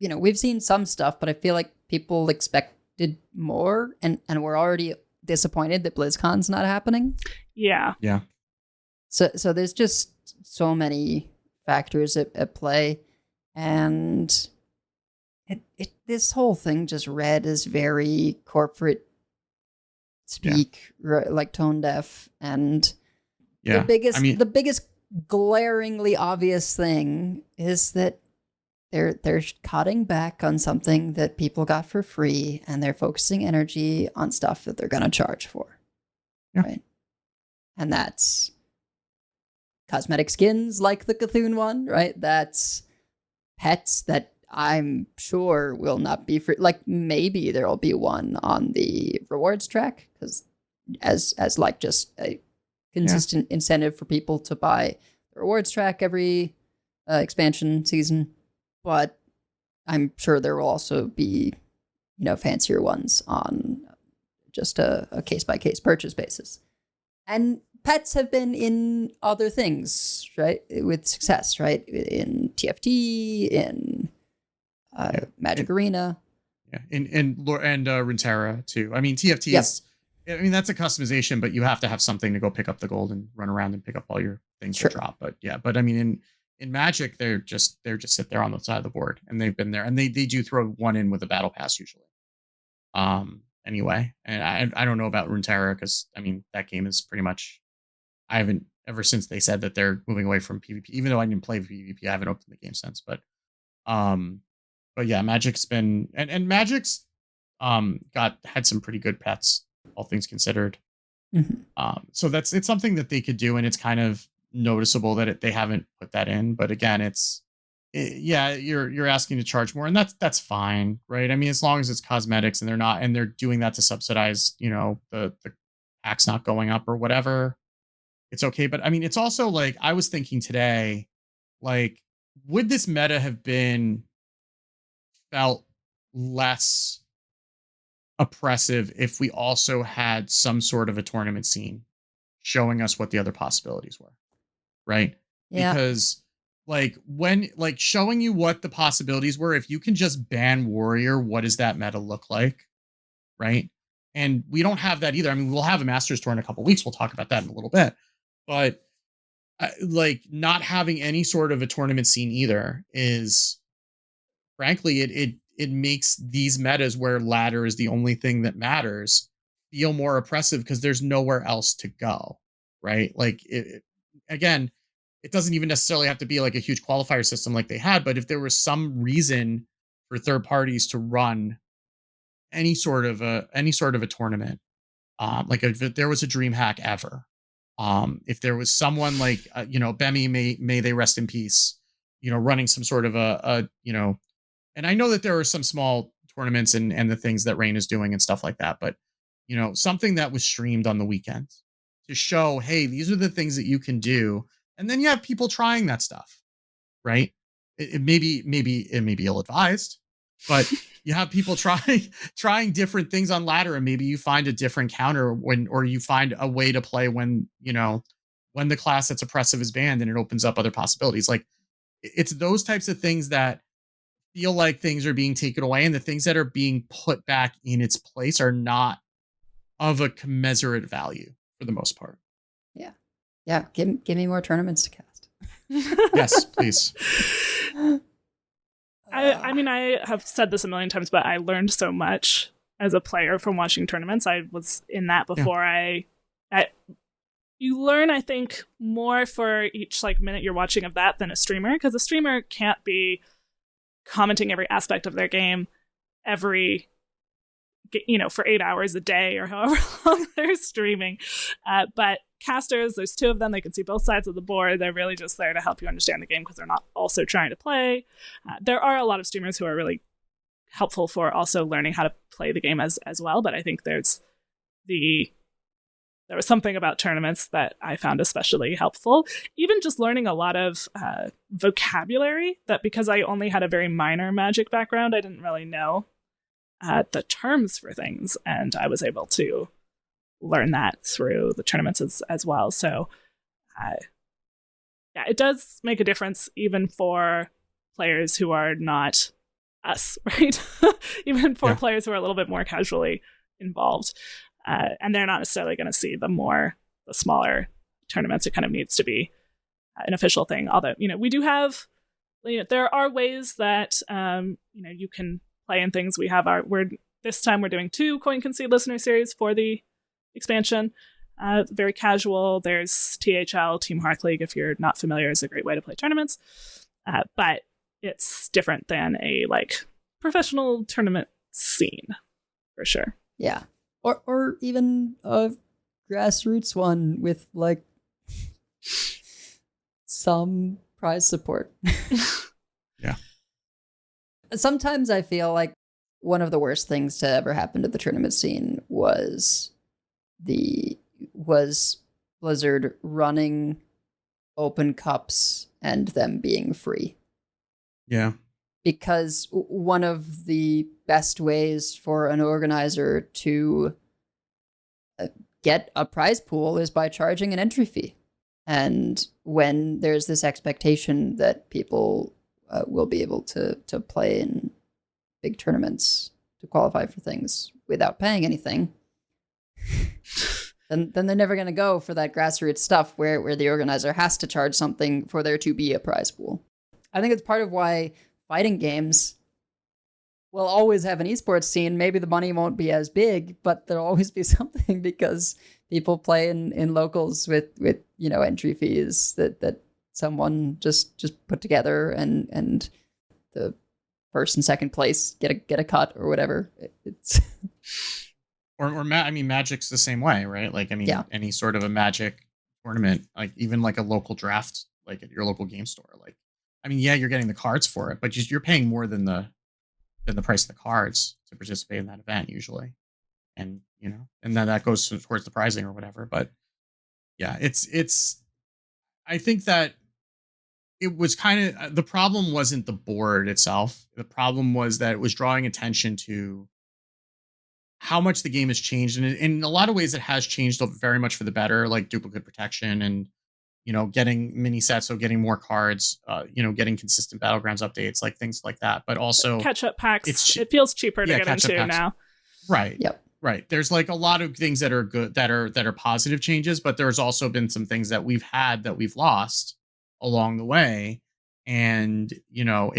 we've seen some stuff, but I feel like people expected more and we're already disappointed that BlizzCon's not happening. Yeah. Yeah. So there's just so many factors at play, and this whole thing just read as very corporate speak, like tone deaf, and the biggest glaringly obvious thing is that they're cutting back on something that people got for free, and they're focusing energy on stuff that they're going to charge for. Yeah. Right. And that's cosmetic skins like the Cthulhu one, right? That's pets that I'm sure will not be free. Like maybe there'll be one on the rewards track, because as like just a consistent incentive for people to buy the rewards track every expansion season. But I'm sure there will also be, fancier ones on just a case-by-case purchase basis. And pets have been in other things, right? With success, right? In TFT, in Magic Arena. Yeah, and Runeterra too. I mean, TFT is, that's a customization, but you have to have something to go pick up the gold and run around and pick up all your things to drop. But I mean, in Magic, they're just sit there on the side of the board, and they've been there, and they do throw one in with a battle pass usually. Anyway, and I don't know about Runeterra, because I mean that game is pretty much, I haven't, ever since they said that they're moving away from PvP, even though I didn't play PvP, I haven't opened the game since. But yeah, Magic's been and Magic's had some pretty good pets, all things considered. Mm-hmm. So it's something that they could do, and it's kind of noticeable that they haven't put that in. But again, it's yeah, you're asking to charge more, and that's fine, right? I mean, as long as it's cosmetics and they're doing that to subsidize, the tax not going up or whatever, it's okay. But I mean, it's also like I was thinking today, like, would this meta have been felt less oppressive if we also had some sort of a tournament scene showing us what the other possibilities were, right? Yeah. Because like showing you what the possibilities were, if you can just ban warrior, what does that meta look like, right? And we don't have that either. I mean, we'll have a Masters tour in a couple weeks. We'll talk about that in a little bit, but like not having any sort of a tournament scene either is, frankly, it makes these metas where ladder is the only thing that matters feel more oppressive because there's nowhere else to go, right? Like again, it doesn't even necessarily have to be like a huge qualifier system like they had, but if there was some reason for third parties to run any sort of a tournament, like if there was a dream hack ever, if there was someone like Bemi, may they rest in peace, running some sort of and I know that there are some small tournaments and the things that Rain is doing and stuff like that, but something that was streamed on the weekends to show, hey, these are the things that you can do, and then you have people trying that stuff, right? It may be ill advised, but you have people trying different things on ladder, and maybe you find a different counter or you find a way to play when the class that's oppressive is banned, and it opens up other possibilities. Like it's those types of things that feel like things are being taken away, and the things that are being put back in its place are not of a commensurate value for the most part. Yeah. Give me more tournaments to cast. Yes, please. I mean, I have said this a million times, but I learned so much as a player from watching tournaments. I was in that before. You learn, I think, more for each minute you're watching of that than a streamer, because a streamer can't be commenting every aspect of their game for 8 hours a day or however long they're streaming. But casters, there's two of them. They can see both sides of the board. They're really just there to help you understand the game because they're not also trying to play. There are a lot of streamers who are really helpful for also learning how to play the game as well. But I think there was something about tournaments that I found especially helpful. Even just learning a lot of vocabulary that, because I only had a very minor Magic background, I didn't really know the terms for things. And I was able to learn that through the tournaments as well. So it does make a difference even for players who are not us, right? Even for players who are a little bit more casually involved. And they're not necessarily going to see the smaller tournaments. It kind of needs to be an official thing. Although, we do have, there are ways that, you can play in things. This time we're doing 2 Concede listener series for the expansion. Very casual. There's THL, Team Hearth League. If you're not familiar, is a great way to play tournaments. But it's different than a professional tournament scene, for sure. Yeah. Or even a grassroots one with some prize support. Yeah. Sometimes I feel like one of the worst things to ever happen to the tournament scene was Blizzard running open cups and them being free. Yeah. Because one of the best ways for an organizer to get a prize pool is by charging an entry fee. And when there's this expectation that people will be able to play in big tournaments to qualify for things without paying anything, then they're never going to go for that grassroots stuff where the organizer has to charge something for there to be a prize pool. I think it's part of why fighting games will always have an esports scene. Maybe the money won't be as big, but there'll always be something because people play in locals with entry fees that someone just put together, and the first and second place get a cut or whatever. It's Magic's the same way, right? Any sort of a Magic tournament, even a local draft, at your local game store, I mean, yeah, you're getting the cards for it, but you're paying more than the price of the cards to participate in that event usually. And, you know, and then that goes towards the pricing or whatever. But yeah, it's, I think that it was kind of, the problem wasn't the board itself. The problem was that it was drawing attention to how much the game has changed. And in a lot of ways, it has changed very much for the better, like duplicate protection and, you know, getting mini sets, so getting more cards, you know, getting consistent Battlegrounds updates, like things like that. But also catch-up packs. It feels cheaper to get into packs. now. Right. Yep. Right. There's like a lot of things that are good, that are positive changes, but there's also been some things that we've had that we've lost along the way. And, you know,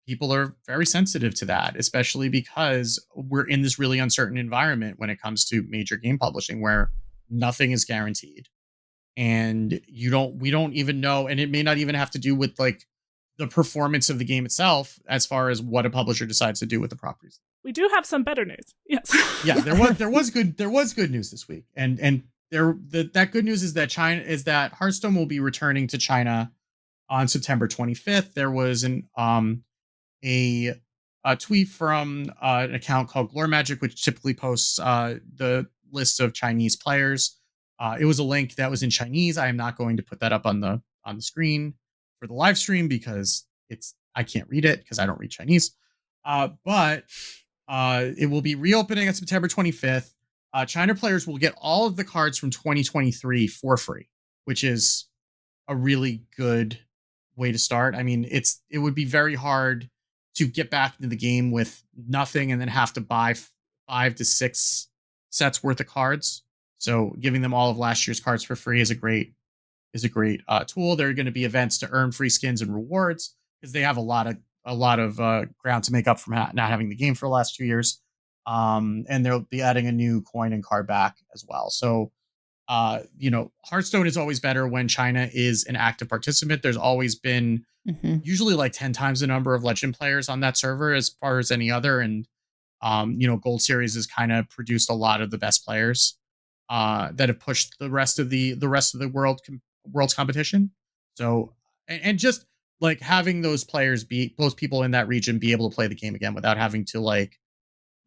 people are very sensitive to that, especially because we're in this really uncertain environment when it comes to major game publishing where nothing is guaranteed. And we don't even know, and it may not even have to do with like the performance of the game itself as far as what a publisher decides to do with the properties. We do have some better news. Yes. Yeah, there was good news this week. And that good news is that Hearthstone will be returning to China on September 25th. There was a tweet from an account called Glore Magic, which typically posts the list of Chinese players. It was a link that was in Chinese. I am not going to put that up on the screen for the live stream because I can't read it because I don't read Chinese. But it will be reopening on September 25th. China players will get all of the cards from 2023 for free, which is a really good way to start. I mean, it would be very hard to get back into the game with nothing and then have to buy 5 to 6 sets worth of cards. So giving them all of last year's cards for free is a great tool. There are going to be events to earn free skins and rewards because they have a lot of ground to make up from not having the game for the last 2 years. And they'll be adding a new coin and card back as well. So, you know, Hearthstone is always better when China is an active participant. There's always been usually like 10 times the number of Legend players on that server as far as any other. And, you know, Gold Series has kind of produced a lot of the best players that have pushed the rest of the world's competition. So, and just like having those people in that region be able to play the game again without having to like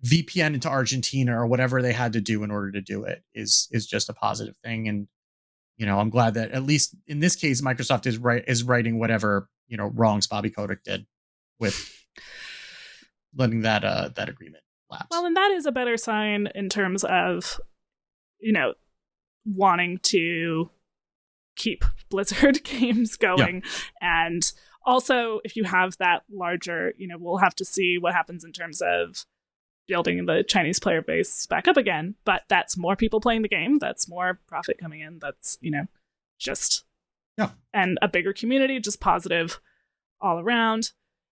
VPN into Argentina or whatever they had to do in order to do it is just a positive thing. And, you know, I'm glad that at least in this case, Microsoft is righting whatever, you know, wrongs Bobby Kotick did with letting that agreement lapse. Well, and that is a better sign in terms of, you know, wanting to keep Blizzard games going. Yeah. And also, if you have that larger, you know, we'll have to see what happens in terms of building the Chinese player base back up again. But that's more people playing the game. That's more profit coming in. That's, you know, just, and a bigger community, just positive all around.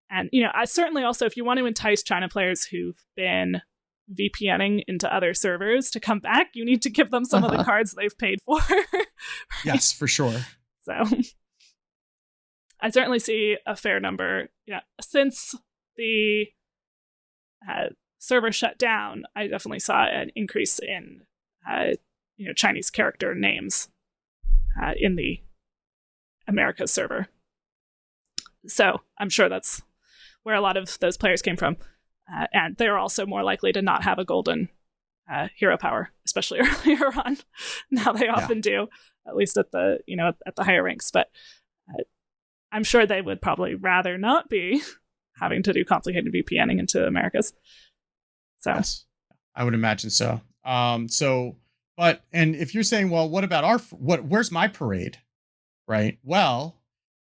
And, you know, I certainly also, if you want to entice China players who've been VPNing into other servers to come back, you need to give them some of the cards they've paid for. Right? Yes, for sure. So I certainly see a fair number. Yeah, since the server shut down, I definitely saw an increase in you know, Chinese character names in the Americas server. So I'm sure that's where a lot of those players came from. And they're also more likely to not have a golden hero power, especially earlier on. Now they often do, at least at the, you know, at the higher ranks. But I'm sure they would probably rather not be having to do complicated VPNing into Americas. So yes, I would imagine so. But if you're saying, well, what about where's my parade? Right. Well,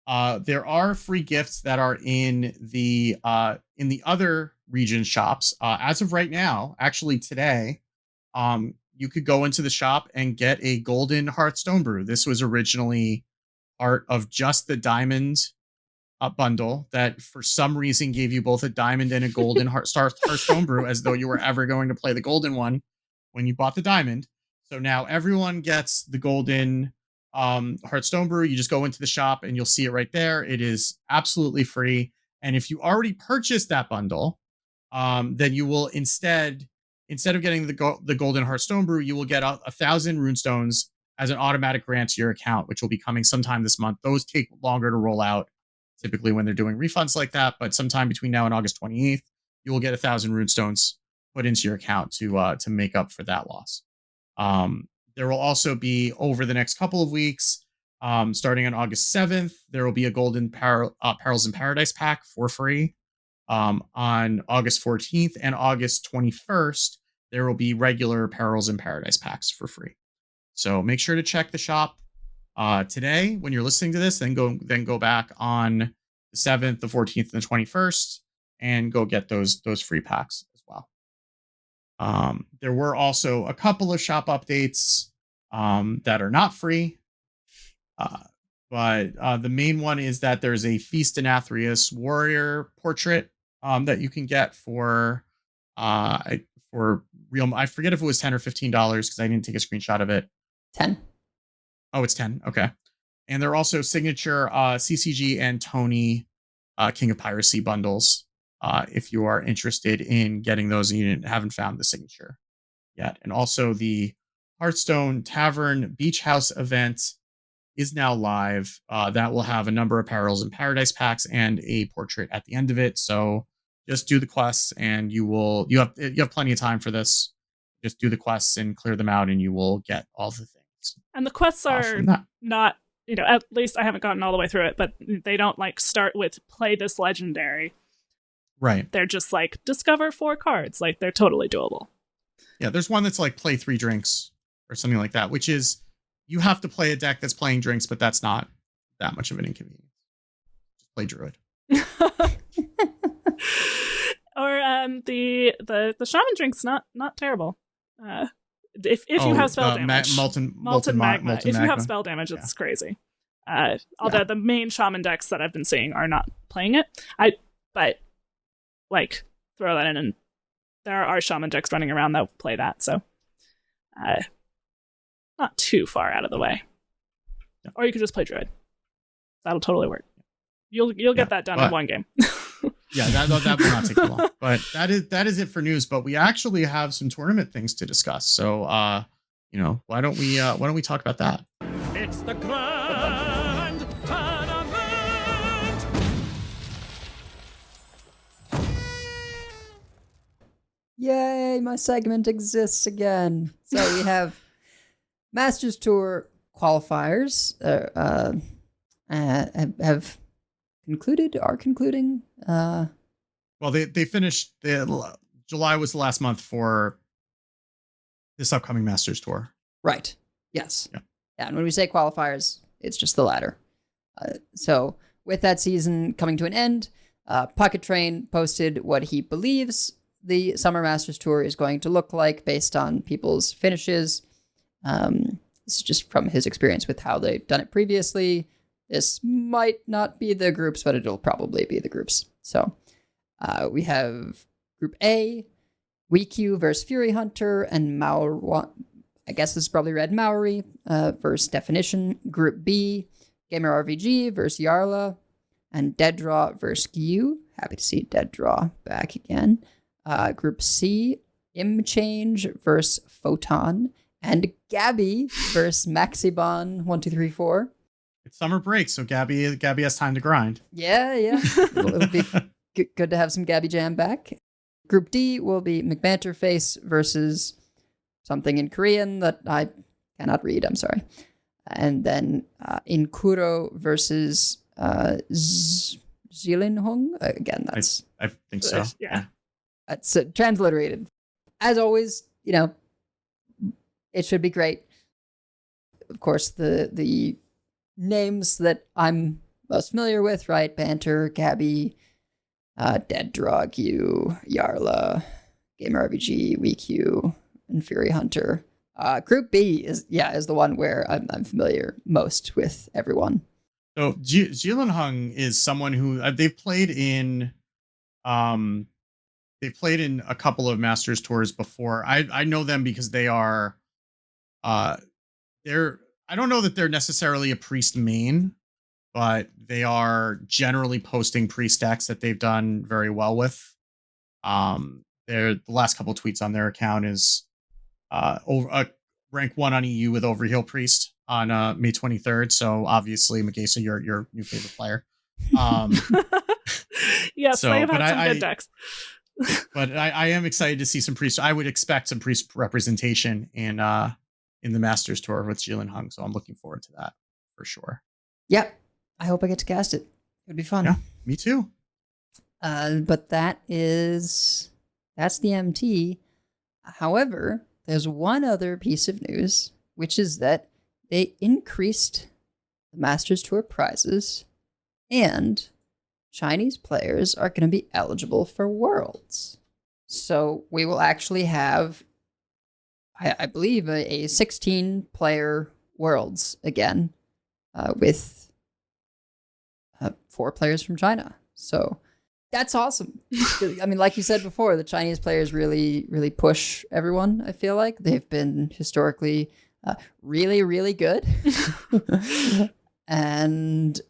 there are free gifts that are in the other region shops. As of right now, actually today, you could go into the shop and get a golden Hearthstone brew. This was originally part of just the diamond bundle that for some reason gave you both a diamond and a golden Hearthstone brew, as though you were ever going to play the golden one when you bought the diamond. So now everyone gets the golden Hearthstone brew. You just go into the shop and you'll see it right there. It is absolutely free. And if you already purchased that bundle, then you will instead of getting the golden Hearthstone brew, you will get 1,000 runestones as an automatic grant to your account, which will be coming sometime this month. Those take longer to roll out. typically when they're doing refunds like that. But sometime between now and August 28th, you will get 1,000 runestones put into your account to make up for that loss. There will also be, over the next couple of weeks, starting on August 7th, there will be a golden Perils in Paradise pack for free. On August 14th and August 21st, there will be regular Perils in Paradise packs for free. So make sure to check the shop today when you're listening to this. Then go back on the 7th, the 14th, and the 21st, and go get those free packs as well. There were also a couple of shop updates that are not free. But the main one is that there's a Feast Anathrius warrior portrait that you can get for real. I forget if it was $10 or $15 because I didn't take a screenshot of it. 10. Oh, it's 10. Okay. And there are also signature CCG and Tony King of Piracy bundles if you are interested in getting those and you haven't found the signature yet. And also the Hearthstone Tavern Beach House event is now live. That will have a number of Perils in Paradise packs and a portrait at the end of it. So just do the quests and you have plenty of time for this. Just do the quests and clear them out and you will get all the things. And the quests are not, at least I haven't gotten all the way through it, but they don't like start with play this legendary. Right. They're just like discover 4 cards. Like they're totally doable. Yeah, there's one that's like play 3 drinks or something like that, which is you have to play a deck that's playing drinks, but that's not that much of an inconvenience. Just play Druid. Or the Shaman drink's not terrible. If you have spell damage, molten magma. If you magma. have spell damage, it's crazy. Although the main Shaman decks that I've been seeing are not playing it. But like throw that in, and there are Shaman decks running around that play that. So not too far out of the way. Yeah. Or you could just play Druid. That'll totally work. You'll get that done in one game. Yeah, that will not take too long. But that is it for news. But we actually have some tournament things to discuss. So why don't we talk about that? It's the grand tournament. Yay, my segment exists again. So we have Masters Tour qualifiers have concluded, are concluding. Well, they finished. July was the last month for this upcoming Masters Tour. Right. Yes. Yeah. And when we say qualifiers, it's just the latter. So with that season coming to an end, Pocket Train posted what he believes the Summer Masters Tour is going to look like based on people's finishes. This is just from his experience with how they've done it previously. This might not be the groups, but it'll probably be the groups. So we have Group A, WeQ versus Fury Hunter, and Maori. I guess this is probably read Maori versus Definition. Group B, Gamer RVG versus Yarla, and Dead Draw versus Gyu. Happy to see Dead Draw back again. Group C, Imchange versus Photon, and Gabby versus Maxibon 1234. It's summer break, so Gabby has time to grind. Yeah. It'll be good to have some Gabby Jam back. Group D will be McBanterface versus something in Korean that I cannot read. I'm sorry. And then Inkuro versus Zilinhong. Again, that's I think so. Yeah. That's transliterated. As always, it should be great. Of course, the names that I'm most familiar with, right? Banter, Gabby, Dead Draw, Gyu, Yarla, Gamer RBG, WeQ, and Fury Hunter. Group B is the one where I'm familiar most with everyone. So Zilinhong is someone who they've played in a couple of Masters tours before. I know them because they are I don't know that they're necessarily a priest main, but they are generally posting priest decks that they've done very well with. The last couple of tweets on their account is rank 1 on EU with Overheal Priest on May 23rd. So obviously, Magesa, your new favorite player. Yes, So, they have but had some good decks. But I am excited to see some priest. I would expect some priest representation in the Masters Tour with Jilin Hung. So I'm looking forward to that for sure. Yep. I hope I get to cast it. It would be fun. Yeah, me too. But that's the MT. However, there's one other piece of news, which is that they increased the Masters Tour prizes, and Chinese players are going to be eligible for Worlds. So we will actually have, I believe, a 16-player Worlds again, with 4 players from China. So that's awesome. I mean, like you said before, the Chinese players really, really push everyone, I feel like. They've been historically really, really good. And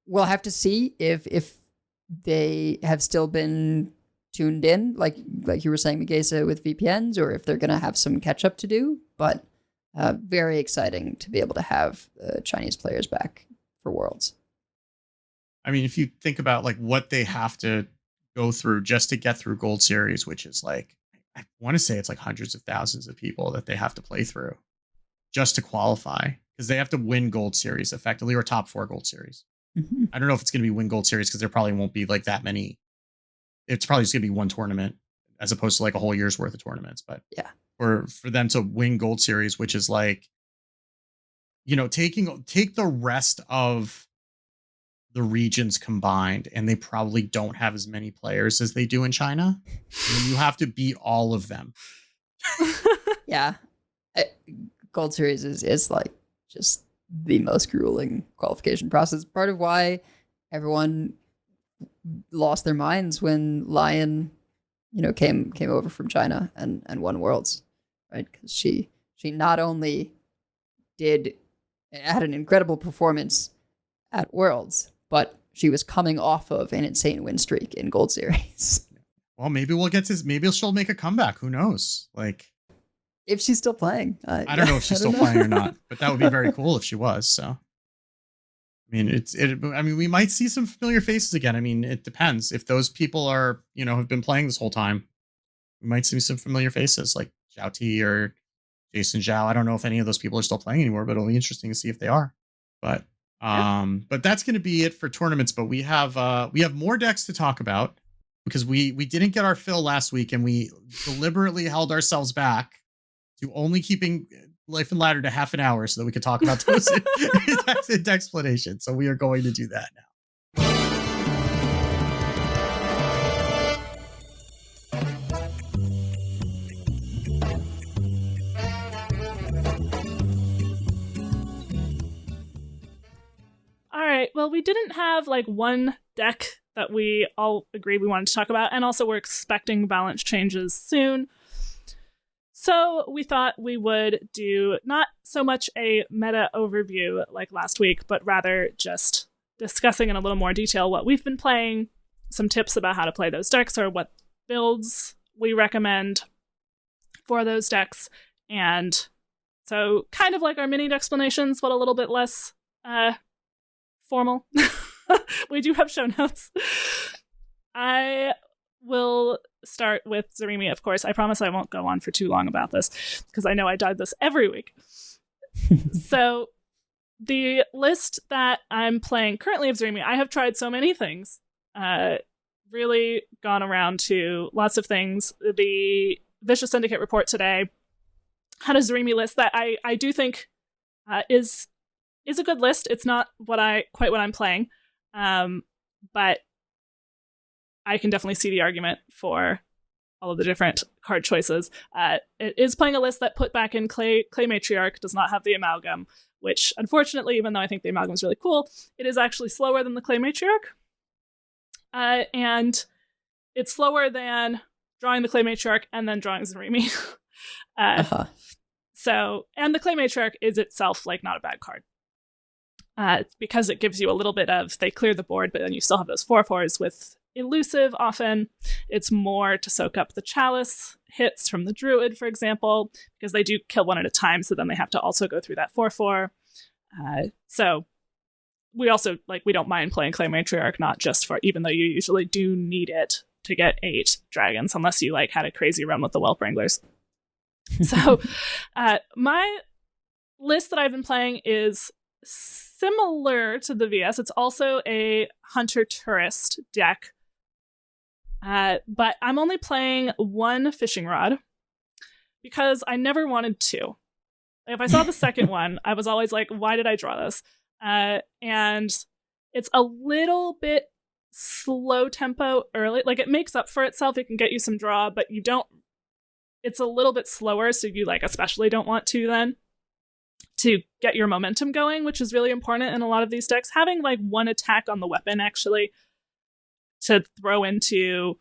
we'll have to see if they have still been tuned in, like you were saying, Megasa, with VPNs, or if they're going to have some catch up to do. But very exciting to be able to have Chinese players back for Worlds. I mean, if you think about like what they have to go through just to get through Gold Series, which is like, I want to say it's like hundreds of thousands of people that they have to play through just to qualify, because they have to win Gold Series effectively, or top 4 Gold Series. Mm-hmm. I don't know if it's going to be win Gold Series, because there probably won't be like that many. It's probably just going to be one tournament as opposed to like a whole year's worth of tournaments. But yeah, for them to win Gold Series, which is like, you know, take the rest of the regions combined, and they probably don't have as many players as they do in China. And you have to beat all of them. Yeah. Gold Series is like just the most grueling qualification process. Part of why everyone lost their minds when Lion, came over from China and won Worlds, right? Because she not only had an incredible performance at Worlds, but she was coming off of an insane win streak in Gold Series. Well, maybe we'll get to. Maybe she'll make a comeback. Who knows? Like, if she's still playing, I don't know if she's still playing or not, but that would be very cool if she was. So, I mean, I mean, we might see some familiar faces again. I mean, it depends. If those people are, have been playing this whole time, we might see some familiar faces like Zhao Ti or Jason Zhao. I don't know if any of those people are still playing anymore, but it'll be interesting to see if they are. But but that's going to be it for tournaments. But we have more decks to talk about, because we didn't get our fill last week, and we deliberately held ourselves back to only keeping Life and Ladder to half an hour so that we could talk about those in Decksplanations. So we are going to do that now. All right. Well, we didn't have like one deck that we all agreed we wanted to talk about, and also we're expecting balance changes soon. So we thought we would do not so much a meta overview like last week, but rather just discussing in a little more detail what we've been playing, some tips about how to play those decks, or what builds we recommend for those decks. And so kind of like our mini Decksplanations, but a little bit less formal. We do have show notes. I will start with Zarimi, of course. I promise I won't go on for too long about this, because I know I did this every week. So the list that I'm playing currently of Zarimi, I have tried so many things. Really gone around to lots of things. The Vicious Syndicate report today had a Zarimi list that I do think is a good list. It's not quite what I'm playing, but I can definitely see the argument for all of the different card choices. It is playing a list that put back in Clay Matriarch, does not have the Amalgam, which unfortunately, even though I think the Amalgam is really cool, it is actually slower than the Clay Matriarch. And it's slower than drawing the Clay Matriarch and then drawing Zarimi. So, and the Clay Matriarch is itself like not a bad card. Because it gives you a little bit of, they clear the board, but then you still have those 4/4s with elusive often. It's more to soak up the Chalice hits from the Druid, for example, because they do kill one at a time, so then they have to also go through that 4/4. So we also, like, we don't mind playing Clay Matriarch, not just for, even though you usually do need it to get 8 dragons, unless you, like, had a crazy run with the Whelp Wranglers. So my list that I've been playing is similar to the VS. It's also a Hunter Tourist deck, but I'm only playing 1 fishing rod because I never wanted 2. If I saw the second one, I was always like, why did I draw this? And it's a little bit slow tempo early. Like, it makes up for itself. It can get you some draw, but you don't, it's a little bit slower. So you, like, especially don't want to then to get your momentum going, which is really important in a lot of these decks. Having, like, 1 attack on the weapon actually to throw into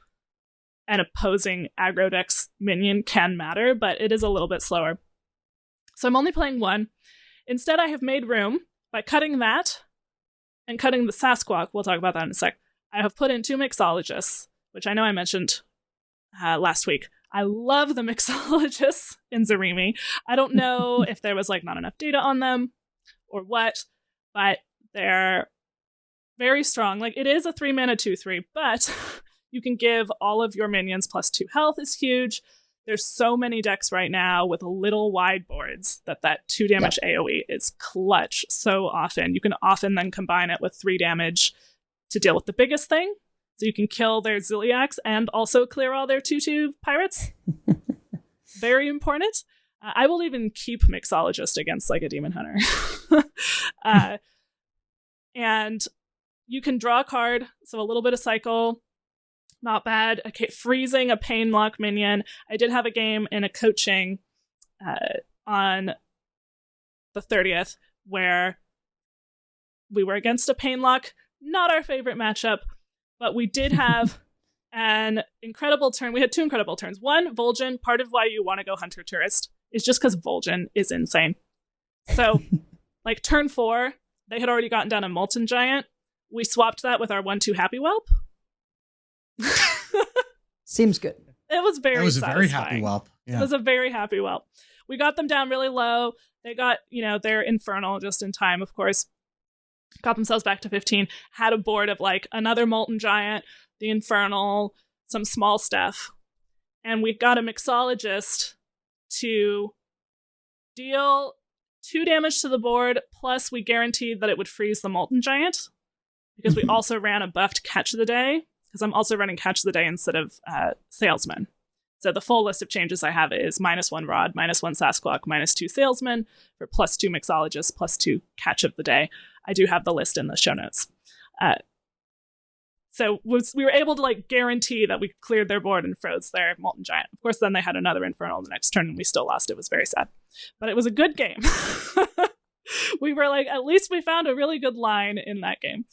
an opposing aggro deck's minion can matter, but it is a little bit slower. So I'm only playing 1. Instead, I have made room by cutting that and cutting the Sasquatch. We'll talk about that in a sec. I have put in 2 Mixologists, which I know I mentioned last week. I love the Mixologists in Zarimi. I don't know if there was, like, not enough data on them or what, but they're very strong. Like, it is a 3-mana 2/3, but you can give all of your minions +2 health is huge. There's so many decks right now with little wide boards that 2 damage AoE is clutch so often. You can often then combine it with 3 damage to deal with the biggest thing. So you can kill their Ziliacs and also clear all their 2/2 pirates. Very important. I will even keep Mixologist against, like, a Demon Hunter. And you can draw a card, so a little bit of cycle. Not bad. Okay, freezing a Painlock minion. I did have a game in a coaching on the 30th where we were against a Painlock. Not our favorite matchup, but we did have an incredible turn. We had 2 incredible turns. 1, Vol'jin. Part of why you want to go Hunter Tourist is just because Vol'jin is insane. So, like, turn 4, they had already gotten down a Molten Giant. We swapped that with our 1/2 Happy Whelp. Seems good. It was very That was a very satisfying. happy whelp. Yeah. It was a very happy whelp. We got them down really low. They got, their Infernal just in time, of course. Got themselves back to 15. Had a board of, like, another Molten Giant, the Infernal, some small stuff. And we got a Mixologist to deal 2 damage to the board, plus we guaranteed that it would freeze the Molten Giant, because we also ran a buffed Catch of the Day, because I'm also running Catch of the Day instead of Salesman. So the full list of changes I have is -1 Rod, -1 Sasquatch, -2 Salesman, for +2 Mixologists, +2 Catch of the Day. I do have the list in the show notes. So we were able to, like, guarantee that we cleared their board and froze their Molten Giant. Of course, then they had another Infernal the next turn, and we still lost. It was very sad. But it was a good game. We were like, at least we found a really good line in that game.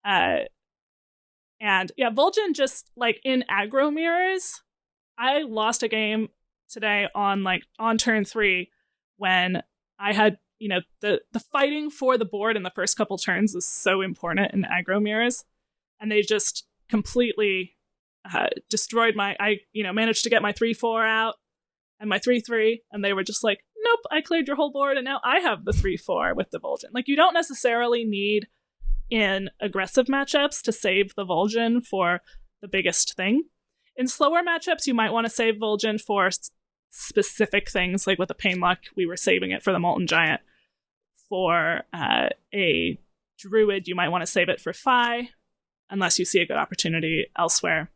And yeah, Vol'jin just, like, in aggro mirrors, I lost a game today on turn 3 when I had, the fighting for the board in the first couple turns is so important in aggro mirrors. And they just completely destroyed I managed to get my 3/4 out and my 3/3, and they were just like, nope, I cleared your whole board, and now I have the 3/4 with the Vol'jin. Like, you don't necessarily need in aggressive matchups to save the Vol'jin for the biggest thing. In slower matchups, you might want to save Vol'jin for specific things, like with the Painlock, we were saving it for the Molten Giant. For a Druid, you might want to save it for Fi, unless you see a good opportunity elsewhere.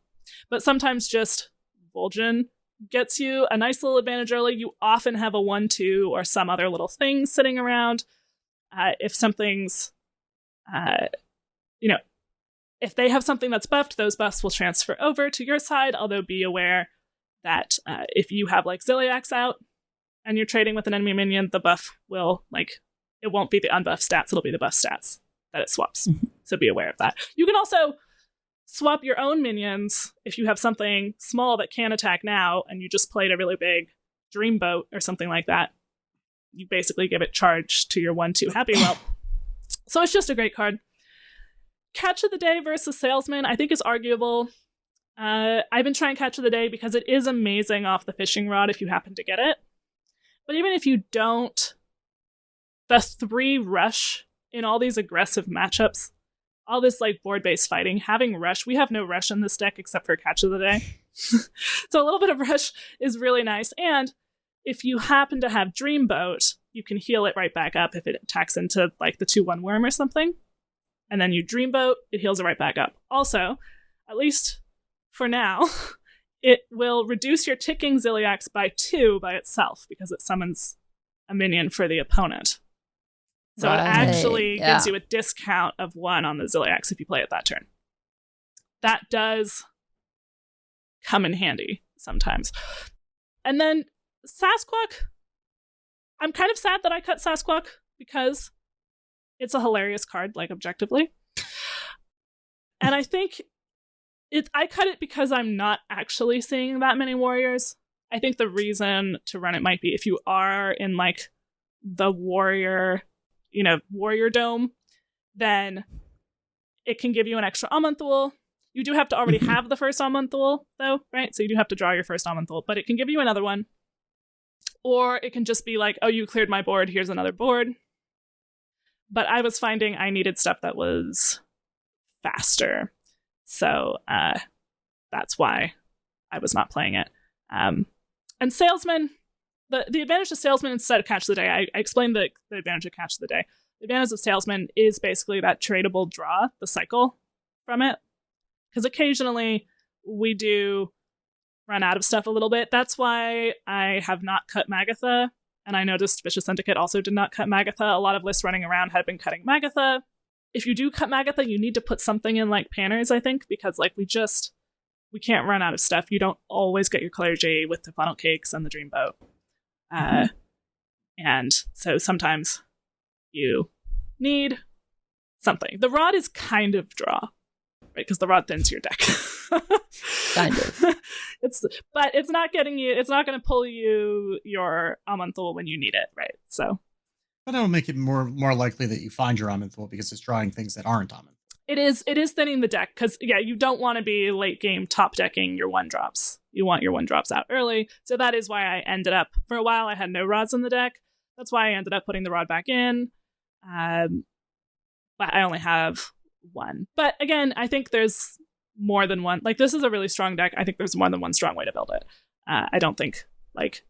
But sometimes just Vol'jin gets you a nice little advantage early. You often have a 1/2 or some other little thing sitting around. If something's if they have something that's buffed, those buffs will transfer over to your side, although be aware that if you have, like, Ziliacs out and you're trading with an enemy minion, the buff will, like, it won't be the unbuffed stats, it'll be the buff stats that it swaps. So be aware of that. You can also swap your own minions if you have something small that can attack now and you just played a really big Dreamboat or something like that. You basically give it charge to your 1/2 Happy Whelp. So it's just a great card. Catch of the Day versus Salesman, I think, is arguable. I've been trying Catch of the Day because it is amazing off the fishing rod if you happen to get it. But even if you don't, the 3 rush in all these aggressive matchups, all this like board-based fighting, having rush, we have no rush in this deck except for catch of the day. So a little bit of rush is really nice. And if you happen to have Dreamboat, you can heal it right back up if it attacks into like the 2/1 worm or something. And then you Dreamboat, it heals it right back up. Also, at least for now, it will reduce your ticking Ziliax by 2 by itself because it summons a minion for the opponent. So it actually gives you a discount of 1 on the Ziliax if you play it that turn. That does come in handy sometimes. And then Sasquatch, I'm kind of sad that I cut Sasquatch because it's a hilarious card, like objectively. And I think I cut it because I'm not actually seeing that many warriors. I think the reason to run it might be if you are in like the warrior dome, then it can give you an extra Amanthul. You do have to already have the first Amanthul, though, right? So you do have to draw your first Amanthul, but it can give you another one. Or it can just be like, oh, you cleared my board, here's another board. But I was finding I needed stuff that was faster. So that's why I was not playing it. And Salesman, the advantage of Salesman instead of Catch of the Day, I explained the advantage of Catch of the Day. The advantage of Salesman is basically that tradable draw, the cycle from it. Because occasionally we do run out of stuff a little bit. That's why I have not cut Magatha. And I noticed Vicious Syndicate also did not cut Magatha. A lot of lists running around had been cutting Magatha. If you do cut Magatha, you need to put something in like Panners, I think, because like we can't run out of stuff. You don't always get your Clergy with the funnel cakes and the Dreamboat. And so sometimes you need something. The Rod is kind of draw, right? Because the Rod thins your deck. Kind of. But it's not going to pull you your Amanthul when you need it, right? So. But it'll make it more likely that you find your Amanthul because it's drawing things that aren't Amanthul. It is thinning the deck because you don't want to be late game top decking your 1-drops. You want your 1-drops out early. So that is why I ended up, for a while I had no rods in the deck. That's why I ended up putting the rod back in. But I only have 1. But again, I think there's more than one. Like, this is a really strong deck. I think there's more than one strong way to build it. I don't think like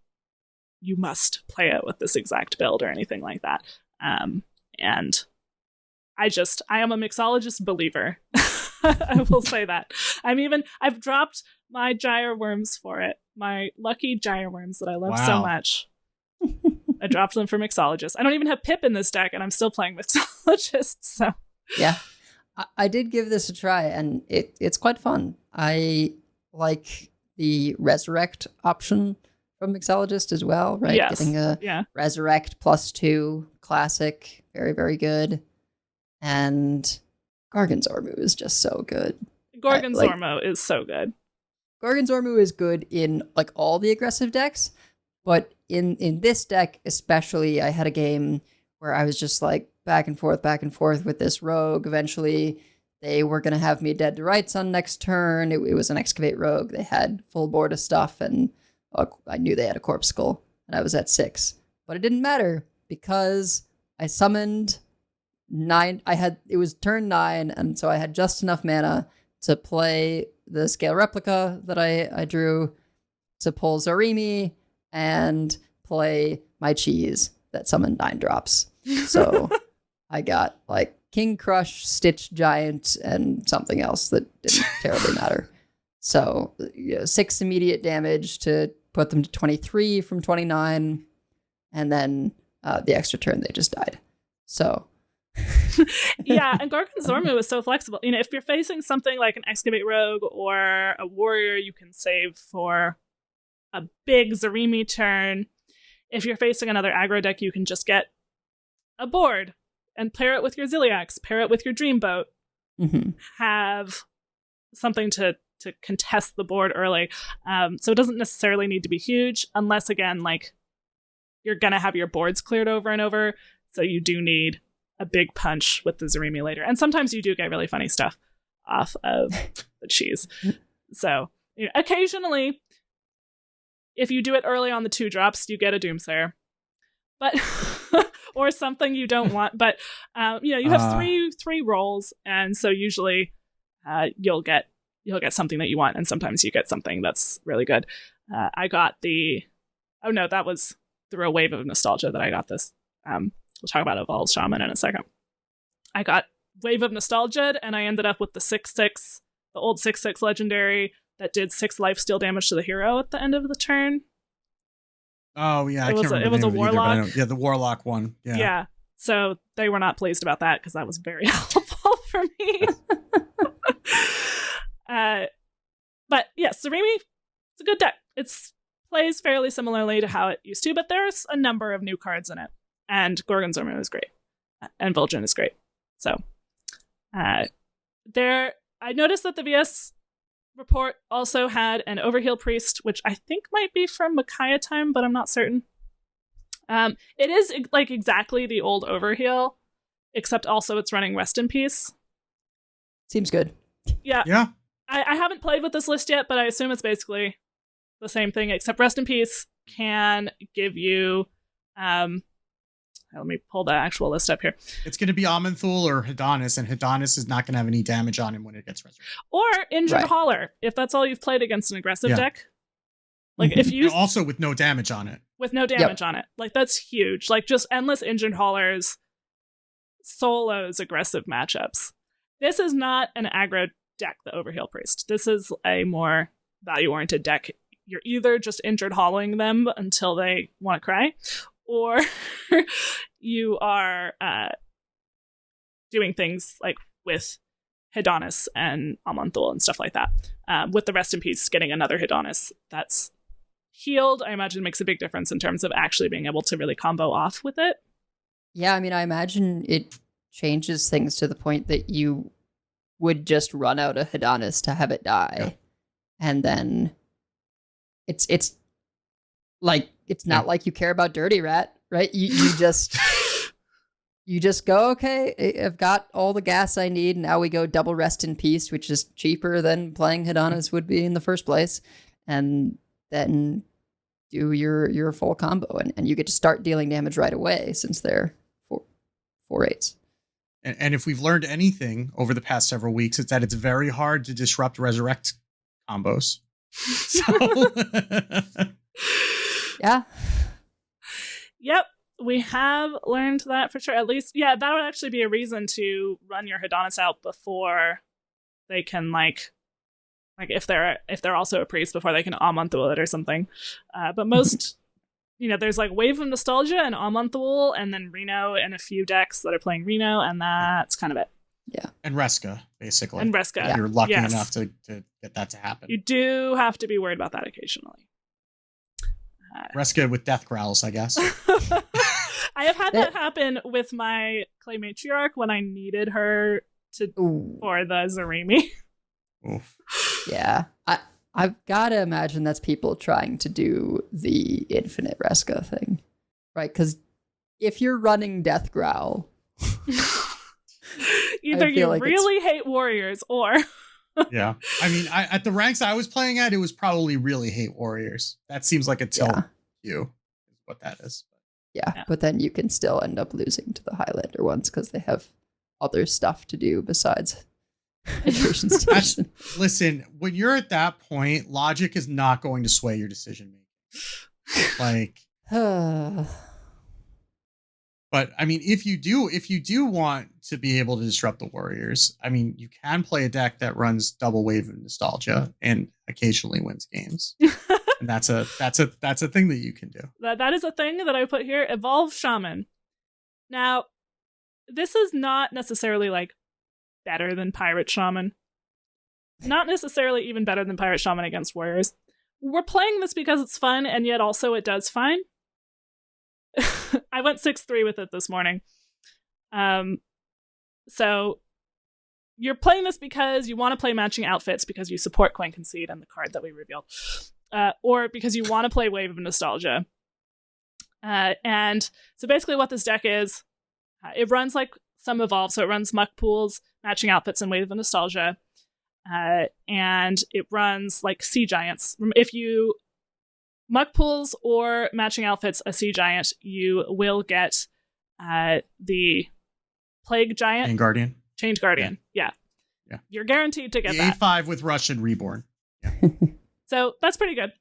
you must play it with this exact build or anything like that. And I am a mixologist believer. I will say that. I've dropped my gyre worms for it. My lucky gyre worms that I love so much. I dropped them for mixologists. I don't even have Pip in this deck, and I'm still playing mixologists. So yeah, I did give this a try, and it's quite fun. I like the resurrect option from mixologist as well, right? Yes. Getting a resurrect +2 classic, very, very good. And Gargan's Ormu is just so good. Gargan's Ormu is so good. Gargan's Ormu is good in like all the aggressive decks, but in this deck especially, I had a game where I was just like back and forth with this rogue. Eventually, they were going to have me dead to rights on next turn. It was an excavate rogue. They had full board of stuff, and I knew they had a corpse skull, and I was at 6. But it didn't matter because I summoned 9. It was turn 9, and so I had just enough mana to play the scale replica that I drew, to pull Zarimi, and play my cheese that summoned 9 drops. So I got like King Crush, Stitch Giant, and something else that didn't terribly matter. So 6 immediate damage to put them to 23 from 29, and then the extra turn they just died. So yeah, and Gargan's Ormu is so flexible. If you're facing something like an excavate rogue or a warrior, you can save for a big Zarimi turn. If you're facing another aggro deck, you can just get a board and pair it with your Ziliax, pair it with your Dreamboat, have something to contest the board early. So it doesn't necessarily need to be huge, unless, again, like, you're going to have your boards cleared over and over, so you do need a big punch with the Zarimi later. And sometimes you do get really funny stuff off of the cheese. So occasionally, if you do it early on the 2 drops, you get a Doomsayer. But or something you don't want. But you have three rolls, and so usually you'll get something that you want, and sometimes you get something that's really good. I got that was through a wave of nostalgia that I got this. We'll talk about Evolved Shaman in a second. I got Wave of Nostalgia, and I ended up with the 6/6, the old 6/6 legendary that did 6 lifesteal damage to the hero at the end of the turn. Oh yeah, it was a warlock. The warlock one. Yeah. Yeah. So they were not pleased about that because that was very helpful for me. But yes, Zarimi, it's a good deck. It plays fairly similarly to how it used to, but there's a number of new cards in it. And Gorgon Zormo is great. And Vol'jin is great. So I noticed that the VS report also had an Overheal Priest, which I think might be from Micaiah time, but I'm not certain. It is like exactly the old Overheal, except also it's running Rest in Peace. Seems good. Yeah. Yeah. I haven't played with this list yet, but I assume it's basically the same thing, except Rest in Peace can give you let me pull the actual list up here. It's going to be Aman'Thul or Hadanis, and Hadanis is not going to have any damage on him when it gets resurrected. Or Injured Hauler, if that's all you've played against an aggressive deck. Like if you also with no damage on it. With no damage on it. Like that's huge. Like just endless Injured Haulers, solos aggressive matchups. This is not an aggro deck, the Overheal Priest. This is a more value-oriented deck. You're either just Injured Hauling them until they want to cry, or you are doing things like with Hadanis and Aman'Thul and stuff like that. With the Rest in Peace, getting another Hadanis that's healed, I imagine makes a big difference in terms of actually being able to really combo off with it. Yeah, I mean, I imagine it changes things to the point that you would just run out a Hadanis to have it die. Yeah. And then it's like, it's not like you care about Dirty Rat, right? You just go, okay, I've got all the gas I need. Now we go double Rest in Peace, which is cheaper than playing Hadanis would be in the first place. And then do your full combo. And you get to start dealing damage right away since they're 4/8s. And if we've learned anything over the past several weeks, it's that it's very hard to disrupt resurrect combos. So yeah. Yep. We have learned that for sure. At least, yeah, that would actually be a reason to run your Hadanis out before they can like if they're also a priest, before they can Aman'Thul it or something. But most, there's like Wave of Nostalgia and Aman'Thul, and then Reno and a few decks that are playing Reno, and that's kind of it. Yeah. And Reska, basically. And Reska. If you're lucky enough to get that to happen. You do have to be worried about that occasionally. Reska with death growls, I guess. I have had that happen with my Clay Matriarch when I needed her for the Zarimi. Oof. Yeah. I've got to imagine that's people trying to do the infinite Reska thing. Right? Because if you're running Death Growl... either you like really hate warriors or... Yeah. I mean, at the ranks I was playing at, it was probably really hate warriors. That seems like a tilt you is what that is. Yeah, but then you can still end up losing to the Highlander ones because they have other stuff to do besides hydration station. Listen, when you're at that point, logic is not going to sway your decision making. Like, but I mean, if you do want to be able to disrupt the warriors, I mean, you can play a deck that runs double Wave of Nostalgia and occasionally wins games. And that's a thing that you can do. That is a thing that I put here. Evolve Shaman. Now, this is not necessarily like better than Pirate Shaman. Not necessarily even better than Pirate Shaman against warriors. We're playing this because it's fun, and yet also it does fine. I went 6-3 with it this morning. So you're playing this because you want to play matching outfits because you support Concede and the card that we revealed. Or because you want to play Wave of Nostalgia. And so basically what this deck is, it runs like some Evolve, so it runs Muck Pools, matching outfits, and Wave of Nostalgia. And it runs like Sea Giants. If you Muck Pools or matching outfits a Sea Giant, you will get the Plague Giant. And Guardian. Change Guardian. Yeah. You're guaranteed to get The that. A5 with Russian Reborn. Yeah. So that's pretty good.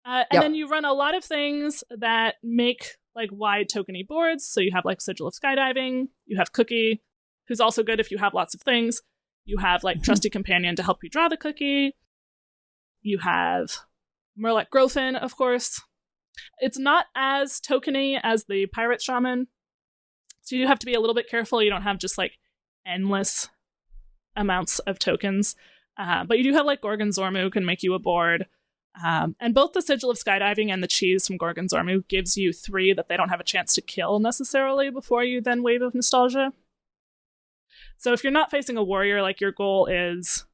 And then you run a lot of things that make like wide tokeny boards. So you have like Sigil of Skydiving. You have Cookie, who's also good if you have lots of things. You have like Trusty Companion to help you draw the cookie. You have Merlek Grofin, of course. It's not as tokeny as the Pirate Shaman. So you do have to be a little bit careful. You don't have just like endless amounts of tokens. But you do have like Gorgon Zormu can make you a board. And both the Sigil of Skydiving and the Cheese from Gorgon Zormu gives you 3 that they don't have a chance to kill necessarily before you then Wave of Nostalgia. So if you're not facing a warrior, like your goal is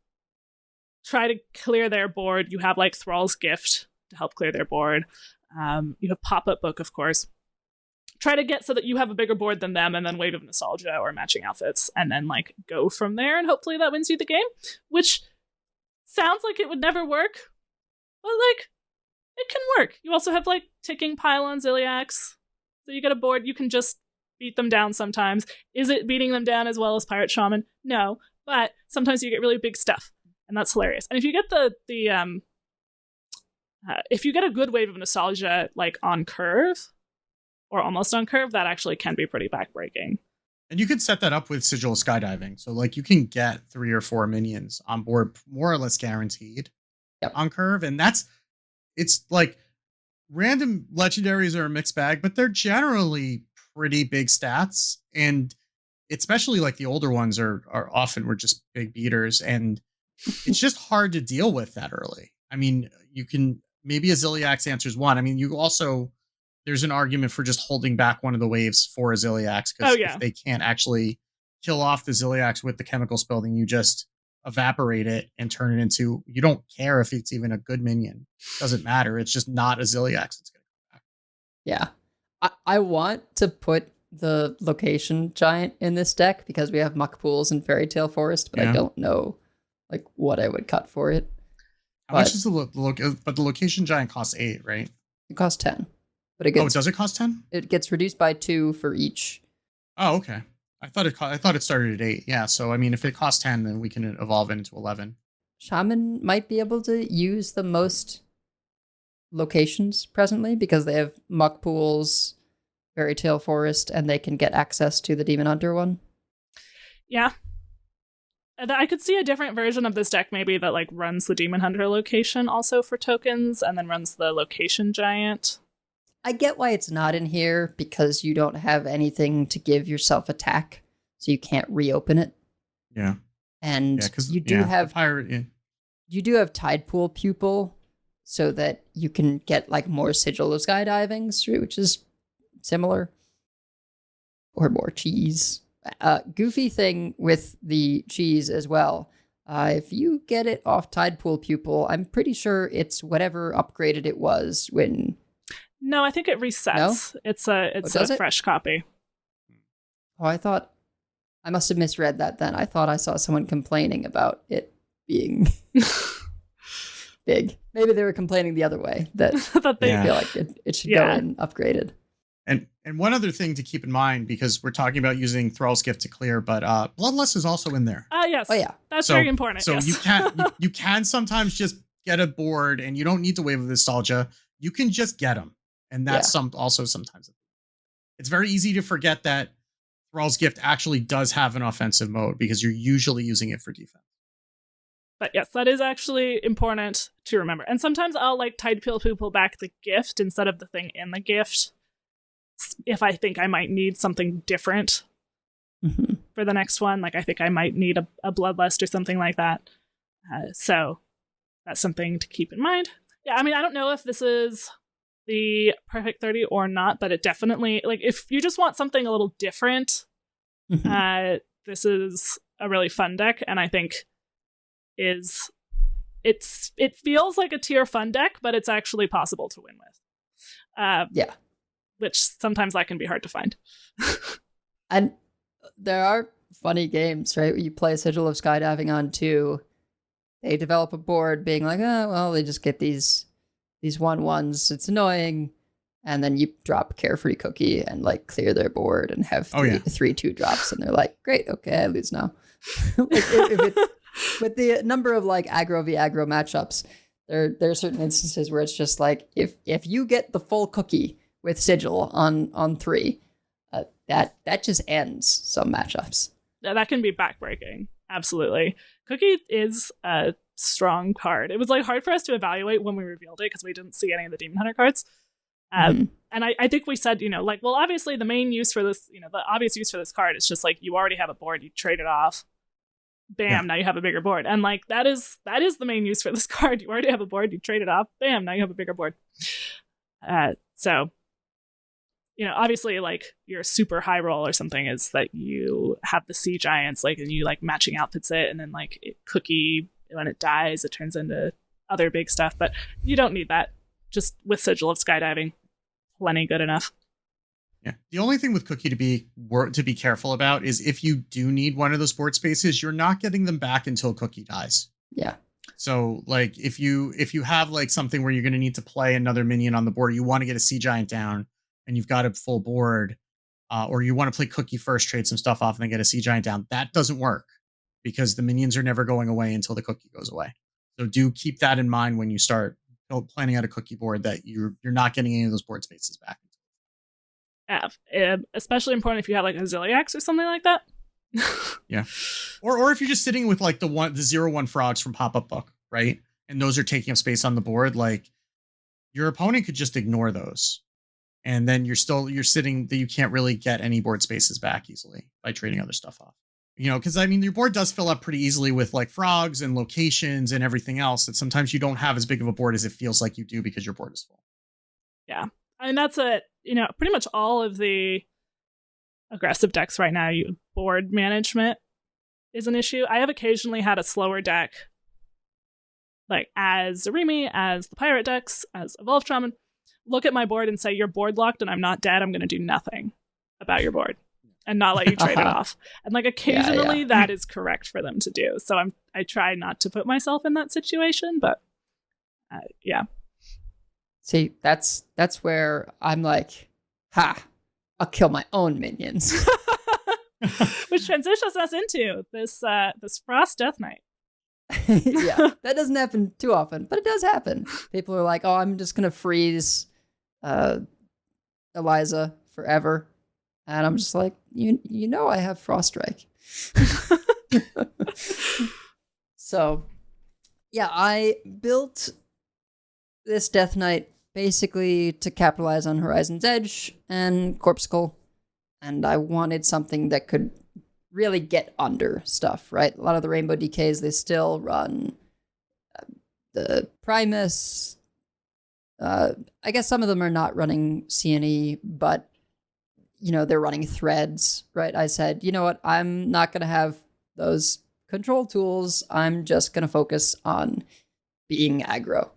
try to clear their board. You have like Thrall's Gift to help clear their board. You have Pop-Up Book, of course. Try to get so that you have a bigger board than them, and then Wave of Nostalgia or matching outfits, and then like go from there, and hopefully that wins you the game, which sounds like it would never work, but like it can work. You also have like Ticking Pylon Ziliax, so you get a board you can just beat them down sometimes. Is it beating them down as well as Pirate Shaman? No, but sometimes you get really big stuff, and that's hilarious. And if you get if you get a good Wave of Nostalgia like on curve or almost on curve, that actually can be pretty backbreaking. And you can set that up with Sigil of Skydiving. So like you can get 3 or 4 minions on board more or less guaranteed on curve. And it's like random legendaries are a mixed bag, but they're generally pretty big stats. And especially like the older ones are often were just big beaters. And it's just hard to deal with that early. I mean, you can maybe a Ziliax answers one. I mean, you also, there's an argument for just holding back one of the waves for a Ziliax, because if they can't actually kill off the Ziliax with the chemical spell, then you just evaporate it and turn it into, you don't care if it's even a good minion. Doesn't matter. It's just not a Ziliax. It's gonna come back. Yeah. I want to put the Location Giant in this deck because we have Muck Pools and Fairy Tale Forest, but I don't know like what I would cut for it. How much is but the Location Giant costs 8, right? It costs 10. But it gets, does it cost 10? It gets reduced by 2 for each. Oh, okay. I thought it started at 8. Yeah, so I mean, if it costs 10, then we can evolve it into 11. Shaman might be able to use the most locations presently because they have Muck Pools, Fairy Tale Forest, and they can get access to the Demon Hunter one. Yeah. I could see a different version of this deck maybe that like runs the Demon Hunter location also for tokens and then runs the Location Giant. I get why it's not in here because you don't have anything to give yourself attack, so you can't reopen it. Yeah. And you do have pirate. You do have Tide Pool Pupil, so that you can get like more Sigil of Skydiving, which is similar. Or more cheese. Goofy thing with the cheese as well. If you get it off Tide Pool Pupil, I'm pretty sure it's whatever upgraded it was when. No, I think it resets. No? It's a fresh copy. Oh, I must have misread that then. I thought I saw someone complaining about it being big. Maybe they were complaining the other way, that they feel like it should go in upgraded. And one other thing to keep in mind, because we're talking about using Thrall's Gift to clear, but Bloodlust is also in there. Yes. Oh, yeah. That's very important. So you can sometimes just get a board and you don't need to Wave of Nostalgia. You can just get them. And that's also sometimes. It's very easy to forget that Thrall's Gift actually does have an offensive mode because you're usually using it for defense. But yes, that is actually important to remember. And sometimes I'll like Tide Pool Pupil back the gift instead of the thing in the gift, if I think I might need something different for the next one. Like I think I might need a Bloodlust or something like that. So that's something to keep in mind. Yeah, I mean, I don't know if this is the perfect 30 or not, but it definitely, like, if you just want something a little different, this is a really fun deck, and I think it feels like a tier fun deck, but it's actually possible to win with. Which sometimes that can be hard to find. And there are funny games, right? Where you play Sigil of Skydiving on 2, they develop a board being like, oh, well, they just get these 1/1s. It's annoying. and then you drop Carefree Cookie and like clear their board and have three 2-drops, and they're like, great, okay, I lose now. Like with the number of like aggro v aggro matchups, there are certain instances where it's just like if you get the full cookie with Sigil on 3, that just ends some matchups. Yeah, that can be backbreaking. Absolutely. Cookie is a strong card. It was like hard for us to evaluate when we revealed it because we didn't see any of the Demon Hunter cards. And I think we said, like, well, obviously the main use for this, the obvious use for this card is just like you already have a board, you trade it off. Bam, now you have a bigger board. And like that is the main use for this card. You already have a board, you trade it off. Bam, now you have a bigger board. So obviously like your super high roll or something is that you have the Sea Giants, like, and you like matching outfits it, and then like Cookie, when it dies, it turns into other big stuff. But you don't need that. Just with Sigil of Skydiving, plenty good enough. Yeah. The only thing with Cookie to be careful about is if you do need one of those board spaces, you're not getting them back until Cookie dies. Yeah. So like if you have like something where you're going to need to play another minion on the board, you want to get a Sea Giant down and you've got a full board, or you want to play Cookie first, trade some stuff off and then get a Sea Giant down. That doesn't work because the minions are never going away until the Cookie goes away. So do keep that in mind when you start planning out a Cookie board, that you're not getting any of those board spaces back. Yeah, especially important if you have like a Zilliax or something like that. Yeah, or if you're just sitting with like the 0/1 frogs from Pop-Up Book, right? And those are taking up space on the board. Like your opponent could just ignore those, and then you're sitting that you can't really get any board spaces back easily by trading other stuff off. Because I mean your board does fill up pretty easily with like frogs and locations and everything else. That sometimes you don't have as big of a board as it feels like you do because your board is full. Yeah, I mean that's it. Pretty much all of the aggressive decks right now, board management is an issue. I have occasionally had a slower deck, like as Zarimi, as the pirate decks, as Evolved Shaman, look at my board and say, you're board locked and I'm not dead. I'm going to do nothing about your board and not let you trade it off. And like occasionally that is correct for them to do. So I try not to put myself in that situation, but yeah. See, that's where I'm like, I'll kill my own minions. Which transitions us into this Frost Death Knight. Yeah, that doesn't happen too often, but it does happen. People are like, oh, I'm just going to freeze Eliza forever. And I'm just like, I have Frost Strike. So, yeah, I built this Death Knight basically to capitalize on Horizon's Edge and Corpuscle, and I wanted something that could really get under stuff, right? A lot of the Rainbow DKs, they still run the Primus. I guess some of them are not running CNE, but, they're running threads, right? I said, you know what? I'm not going to have those control tools. I'm just going to focus on being aggro.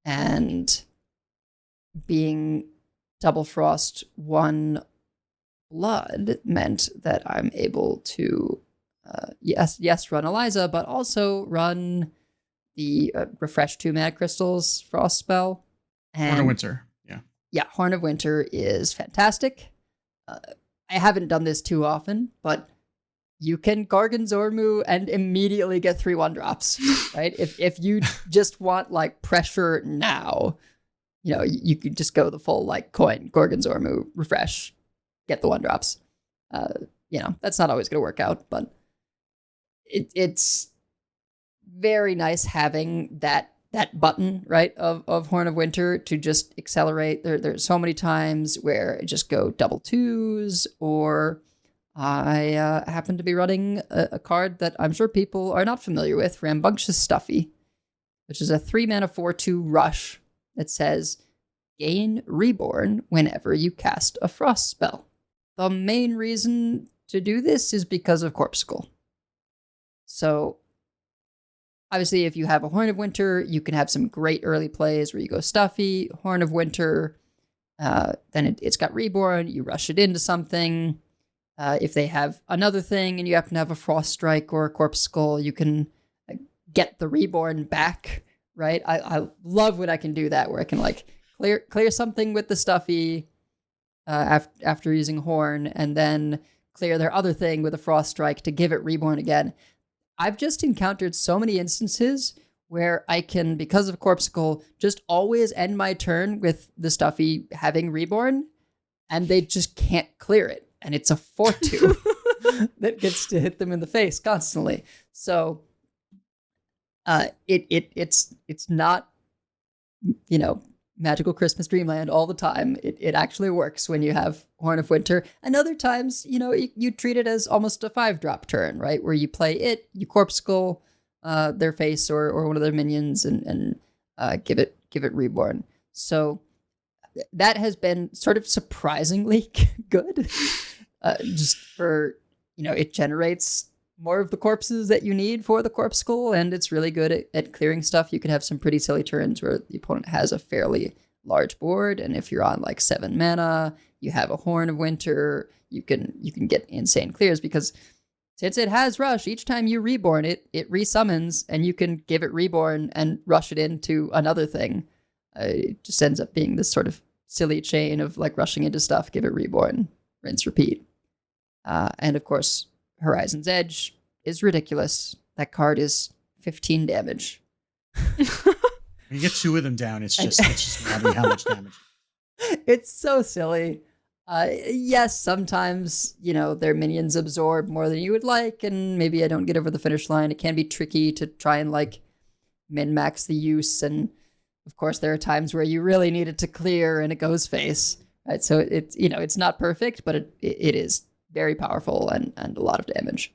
And being Double Frost 1 blood meant that I'm able to, run Eliza, but also run the Refresh 2 Mana Crystals Frost spell. And Horn of Winter, yeah. Yeah, Horn of Winter is fantastic. I haven't done this too often, but you can Gargan Zormu and immediately get 3 1-drops, right? If you just want like pressure now, you could just go the full like coin, Gargan Zormu, refresh, get the 1-drops. That's not always going to work out, but it's very nice having that button, right, of Horn of Winter to just accelerate. There's so many times where I just go double 2s, or I happen to be running a card that I'm sure people are not familiar with, Rambunctious Stuffy, which is a 3-mana 4/2 rush that says, gain Reborn whenever you cast a Frost spell. The main reason to do this is because of Corpuscle. So, obviously, if you have a Horn of Winter, you can have some great early plays where you go Stuffy, Horn of Winter, then it's got Reborn, you rush it into something. If they have another thing and you happen to have a Frost Strike or a Corpuscle, you can get the Reborn back, right? I love when I can do that, where I can like clear something with the stuffy after using Horn, and then clear their other thing with a Frost Strike to give it Reborn again. I've just encountered so many instances where I can, because of Corpsicle, just always end my turn with the stuffy having Reborn, and they just can't clear it. And it's a 4/2 that gets to hit them in the face constantly. So it's not, magical Christmas Dreamland all the time. It actually works when you have Horn of Winter. And other times, you treat it as almost a 5-drop turn, right? Where you play it, you Corpsicle their face or one of their minions and give it Reborn. So that has been sort of surprisingly good. Just for, it generates more of the corpses that you need for the Corpsicle, and it's really good at clearing stuff. You can have some pretty silly turns where the opponent has a fairly large board, and if you're on like 7 mana, you have a Horn of Winter, you can get insane clears, because since it has Rush, each time you Reborn it resummons, and you can give it Reborn and rush it into another thing. It just ends up being this sort of silly chain of like rushing into stuff, give it Reborn, rinse, repeat. And of course, Horizon's Edge is ridiculous. That card is 15 damage. When you get 2 of them down, it's just maddening how much damage. It's so silly. Yes, sometimes, their minions absorb more than you would like, and maybe I don't get over the finish line. It can be tricky to try and like min-max the use, and of course there are times where you really need it to clear and it goes face. Right? So it's not perfect, but it is very powerful and a lot of damage.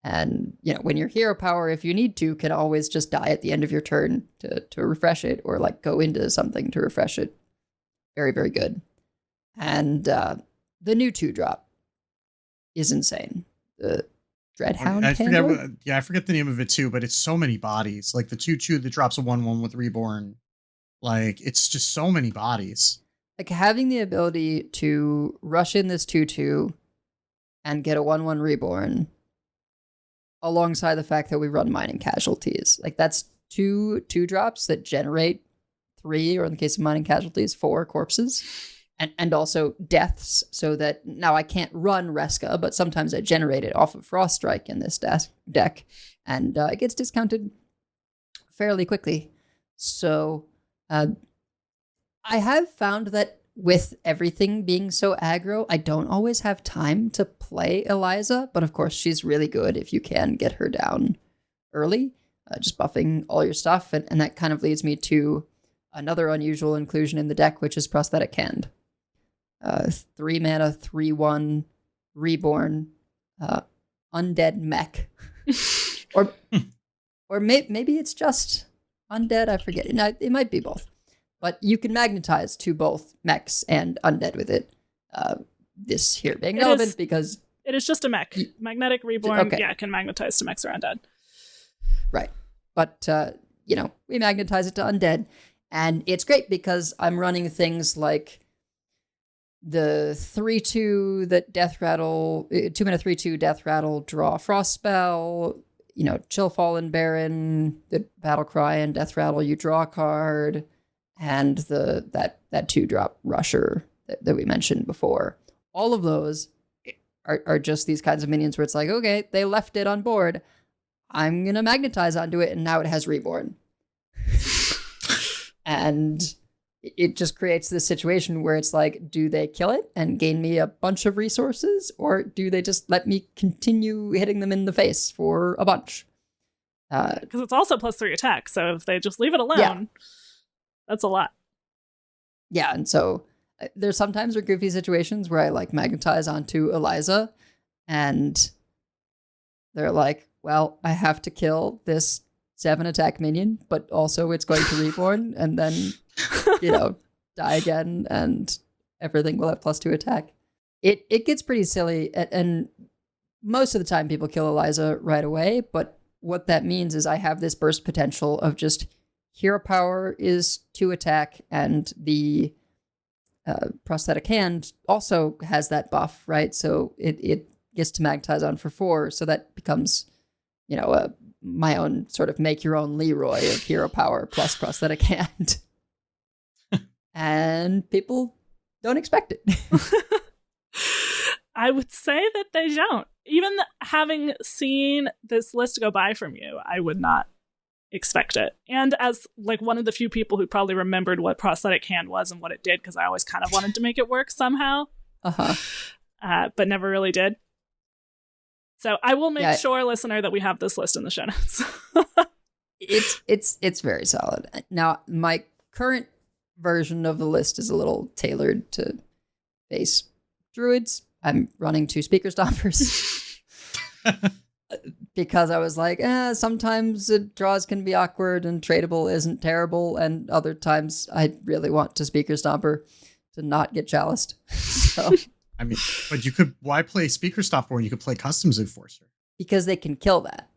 And, when your hero power, if you need to, can always just die at the end of your turn to refresh it, or like go into something to refresh it. Very, very good. And the new 2-drop is insane. The Dreadhound Handler? I forget the name of it too, but it's so many bodies. Like the 2/2 that drops a 1/1 with Reborn. Like, it's just so many bodies. Like having the ability to rush in this 2/2 and get a 1/1 Reborn, alongside the fact that we run Mining Casualties. Like, that's 2/2 that generate 3, or in the case of Mining Casualties, 4 corpses. And also deaths, so that now I can't run Reska, but sometimes I generate it off of Frost Strike in this deck, and it gets discounted fairly quickly. So I have found that with everything being so aggro, I don't always have time to play Eliza, but of course she's really good if you can get her down early, just buffing all your stuff, and that kind of leads me to another unusual inclusion in the deck, which is Prosthetic Hand. 3 mana, 3/1, Reborn, Undead Mech. or maybe it's just Undead, I forget. It might be both. But you can magnetize to both mechs and undead with it. This here being relevant because... It is just a mech. Magnetic Reborn, can magnetize to mechs or undead. Right. But, we magnetize it to undead. And it's great because I'm running things like the 3/2 that Death Rattle, 2 mana 3/2 Death Rattle, draw Frost Spell, Chill Fallen Baron, the Battle Cry and Death Rattle, you draw a card, and that 2-drop Rusher that we mentioned before. All of those are just these kinds of minions where it's like, okay, they left it on board. I'm going to magnetize onto it, and now it has Reborn. And it just creates this situation where it's like, do they kill it and gain me a bunch of resources, or do they just let me continue hitting them in the face for a bunch? Because it's also +3 attack, so if they just leave it alone, that's a lot. Yeah, and so there's sometimes goofy situations where I like magnetize onto Eliza, and they're like, well, I have to kill this 7 attack minion, but also it's going to Reborn, and then, die again, and everything will have +2 attack. It gets pretty silly, and most of the time people kill Eliza right away, but what that means is I have this burst potential of just hero power is 2 attack, and the prosthetic hand also has that buff, right? So it gets to magnetize on for 4, so that becomes, my own sort of make your own Leroy of hero power plus prosthetic hand. and people don't expect it. I would say that they don't. Even having seen this list go by from you, I would not expect it. And as like one of the few people who probably remembered what prosthetic hand was and what it did, because I always kind of wanted to make it work somehow, but never really did. So I will make sure, listener, that we have this list in the show notes. It's very solid. Now, my current version of the list is a little tailored to face druids. I'm running 2 speaker stompers because I was like, sometimes draws can be awkward and tradable isn't terrible, and other times I really want to speaker stomper to not get chaliced. So, I mean, but you could. Why play speaker stomper when you could play customs enforcer? Because they can kill that.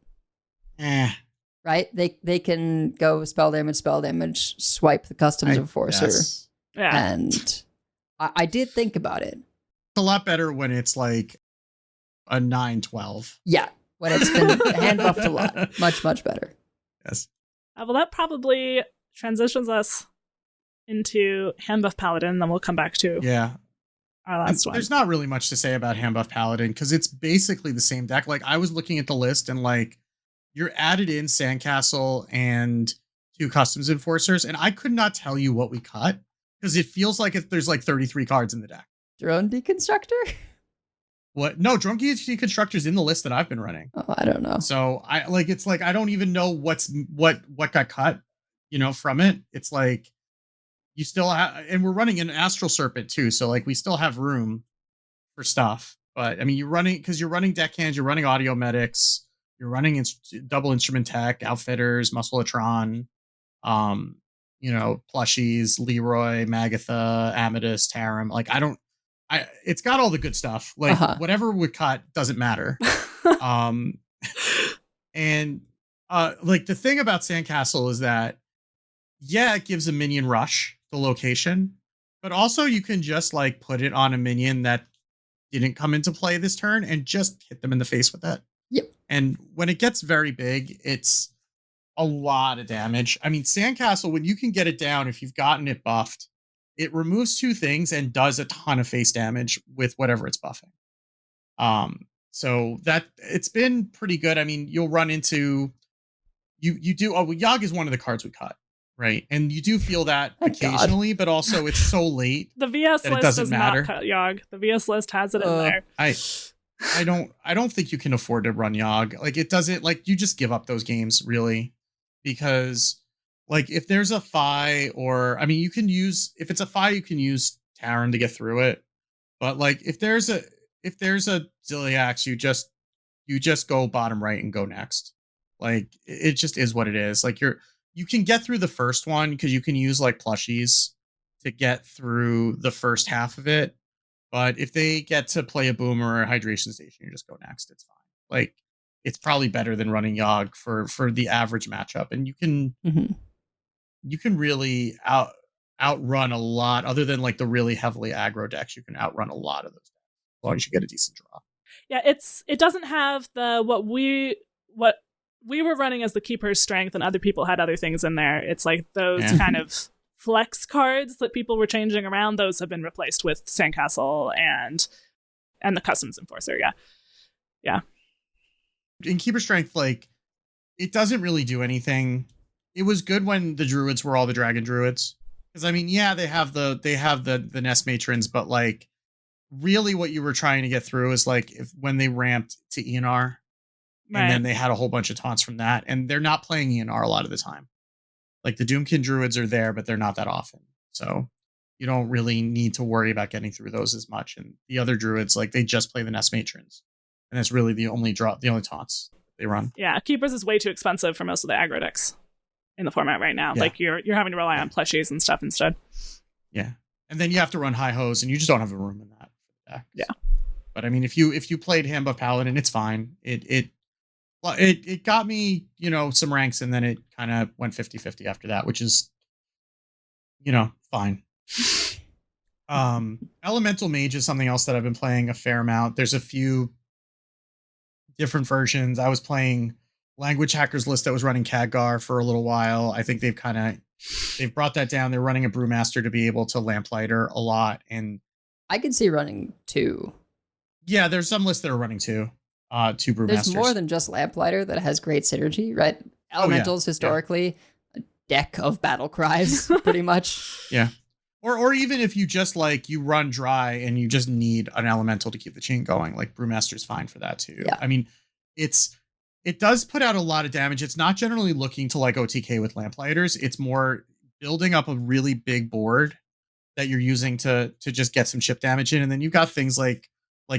Right? They can go spell damage, swipe the customs enforcer. Yes. Yeah. And I did think about it. It's a lot better when it's like a 9/12. Yeah, when it's been hand buffed a lot. Much, much better. Yes. Well, that probably transitions us into hand buff paladin, then we'll come back to our last one. There's not really much to say about hand buff paladin because it's basically the same deck. Like I was looking at the list and like you're added in Sandcastle and 2 customs enforcers, and I could not tell you what we cut because it feels like there's like 33 cards in the deck. Drone deconstructor? What? No, Drone deconstructor's in the list that I've been running. Oh, I don't know. So it's like I don't even know what got cut, from it. It's like you still have, and we're running an Astral Serpent too, so like we still have room for stuff. But I mean, you're running deckhands, you're running audio medics, you're running double instrument tech, outfitters, muscleatron, plushies, Leroy, Magatha, Amethyst, Tarim. Like it's got all the good stuff. Like whatever we cut doesn't matter. And like the thing about Sandcastle is that it gives a minion rush to location, but also you can just like put it on a minion that didn't come into play this turn and just hit them in the face with it. Yep. And when it gets very big, it's a lot of damage. I mean, Sandcastle, when you can get it down, if you've gotten it buffed, it removes 2 things and does a ton of face damage with whatever it's buffing. So that it's been pretty good. I mean, you'll run into Yogg is one of the cards we cut, right? And you do feel that occasionally, but also it's so late. The VS that list it doesn't does matter. not cut Yogg. The VS list has it in there. I don't think you can afford to run Yogg. Like it doesn't, like you just give up those games really, because like if there's a Phi if it's a Phi, you can use Tarim to get through it. But like if there's a Ziliax, you just go bottom right and go next. Like it just is what it is. Like you can get through the first one because you can use like plushies to get through the first half of it. But if they get to play a boomer or a hydration station, you just go next. It's fine. Like it's probably better than running Yogg for the average matchup. And you can really outrun a lot, other than like the really heavily aggro decks. You can outrun a lot of those decks as long as you get a decent draw. Yeah, it doesn't have the what we were running as the keeper's strength, and other people had other things in there. It's like those kind of flex cards that people were changing around. Those have been replaced with Sandcastle and the customs enforcer. Yeah. In keeper strength, like it doesn't really do anything. It was good when the druids were all the dragon druids, because I mean, they have the nest matrons, but like really what you were trying to get through is like when they ramped to ENR, and then they had a whole bunch of taunts from that, and they're not playing ENR a lot of the time. Like the Doomkin druids are there, but they're not that often, so you don't really need to worry about getting through those as much. And the other druids, like they just play the nest matrons, and that's really the only taunts they run. Yeah, keepers is way too expensive for most of the aggro decks in the format right now. Like you're having to rely on plushies and stuff instead. Yeah. And then you have to run high hose, and you just don't have the room in that deck. Yeah. But I mean, if you played hand buff paladin, it's fine. It got me, some ranks, and then it kind of went 50-50 after that, which is, fine. Elemental Mage is something else that I've been playing a fair amount. There's a few different versions. I was playing Language Hackers list that was running Khadgar for a little while. I think they've kind of They've brought that down. They're running a Brewmaster to be able to Lamplighter a lot. And I can see running 2. yeah, there's some lists that are running 2 Brewmasters. There's more than just Lamplighter that has great synergy, right? Elementals historically, a deck of battle cries, pretty much. Yeah. Or even if you just like you run dry and you just need an elemental to keep the chain going, like Brewmaster's fine for that too. Yeah. I mean, it does put out a lot of damage. It's not generally looking to like OTK with Lamplighters. It's more building up a really big board that you're using to just get some chip damage in. And then you've got things like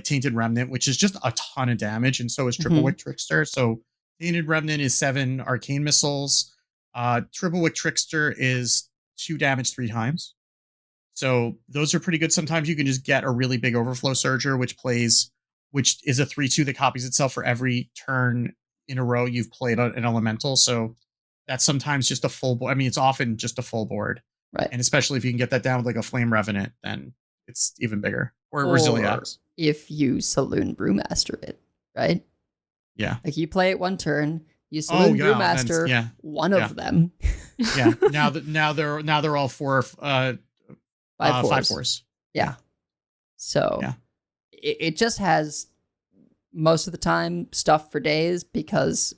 Tainted Remnant, which is just a ton of damage, and so is Triple Wick Trickster. So Tainted Remnant is 7 arcane missiles. Triple Wick Trickster is 2 damage 3 times. So those are pretty good. Sometimes you can just get a really big Overflow Surger, which is a 3/2 that copies itself for every turn in a row you've played an elemental. So that's sometimes just a full board. I mean, it's often just a full board. Right. And especially if you can get that down with like a Flame Revenant, then it's even bigger. Or Resiliax. If you Saloon Brewmaster it, right? Yeah. Like you play it one turn, you Saloon Brewmaster one of them. Yeah. Now they're all 4 5/4s. Yeah. So it just has most of the time stuff for days because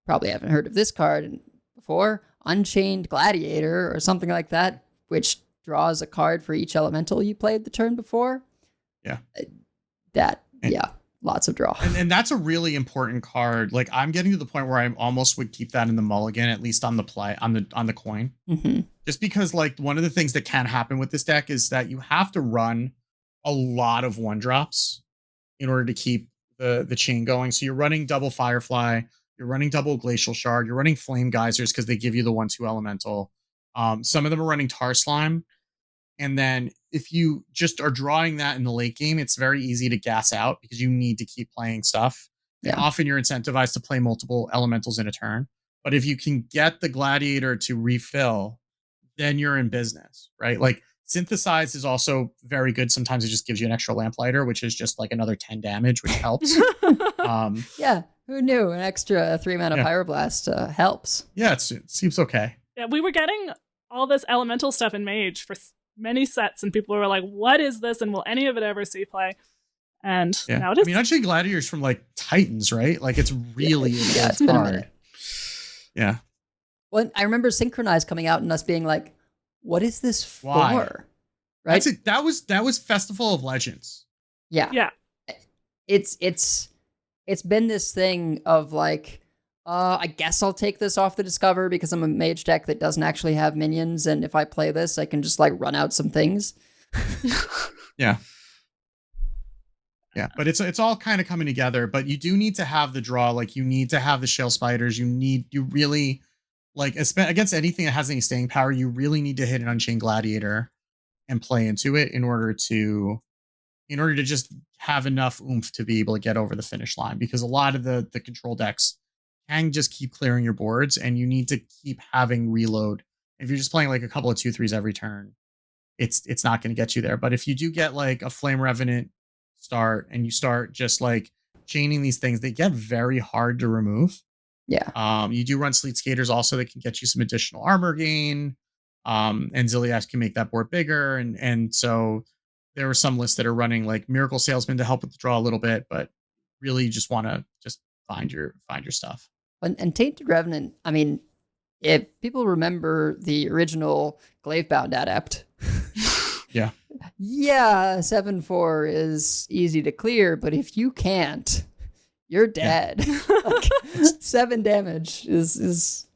probably haven't heard of this card before. Unchained Gladiator or something like that, which draws a card for each elemental you played the turn before. Yeah. Lots of draw. And that's a really important card. Like I'm getting to the point where I almost would keep that in the mulligan, at least on the play on the coin. Mm-hmm. Just because like one of the things that can happen with this deck is that you have to run a lot of 1-drops in order to keep the chain going. So you're running double Firefly, you're running double Glacial Shard, you're running Flame Geysers because they give you the 1/2 elemental. Some of them are running Tar Slime. And then if you just are drawing that in the late game, it's very easy to gas out because you need to keep playing stuff. Yeah. And often you're incentivized to play multiple elementals in a turn. But if you can get the Gladiator to refill, then you're in business, right? Like Synthesize is also very good. Sometimes it just gives you an extra Lamplighter, which is just like another 10 damage, which helps. Yeah, who knew? An extra 3 mana Pyroblast helps. Yeah, it seems okay. Yeah, we were getting all this elemental stuff in Mage for many sets, and people were like, what is this, and will any of it ever see play? And now it is. I mean, actually Gladiator's from like Titans, right? Like it's really it's been a minute. Yeah. Well, I remember Synchronize coming out and us being like, what is this for? Right? That was Festival of Legends. Yeah. Yeah. It's been this thing of like, I guess I'll take this off the Discover because I'm a mage deck that doesn't actually have minions, and if I play this, I can just like run out some things. Yeah. Yeah, but it's all kind of coming together, but you do need to have the draw. Like you need to have the Shell Spiders. You really like against anything that has any staying power, you really need to hit an Unchained Gladiator and play into it in order to just have enough oomph to be able to get over the finish line, because a lot of the control decks can just keep clearing your boards and you need to keep having reload. If you're just playing like a couple of 2/3s every turn, it's not going to get you there. But if you do get like a Flame Revenant start and you start just like chaining these things, they get very hard to remove. Yeah. You do run Sleet Skaters also that can get you some additional armor gain. And Ziliax can make that board bigger. And so there are some lists that are running like Miracle Salesman to help with the draw a little bit, but really you just want to just find your stuff. And Tainted Revenant, I mean, if people remember the original Glavebound Adept. Yeah. Yeah, 7/4 is easy to clear, but if you can't, you're dead. Like, 7 damage is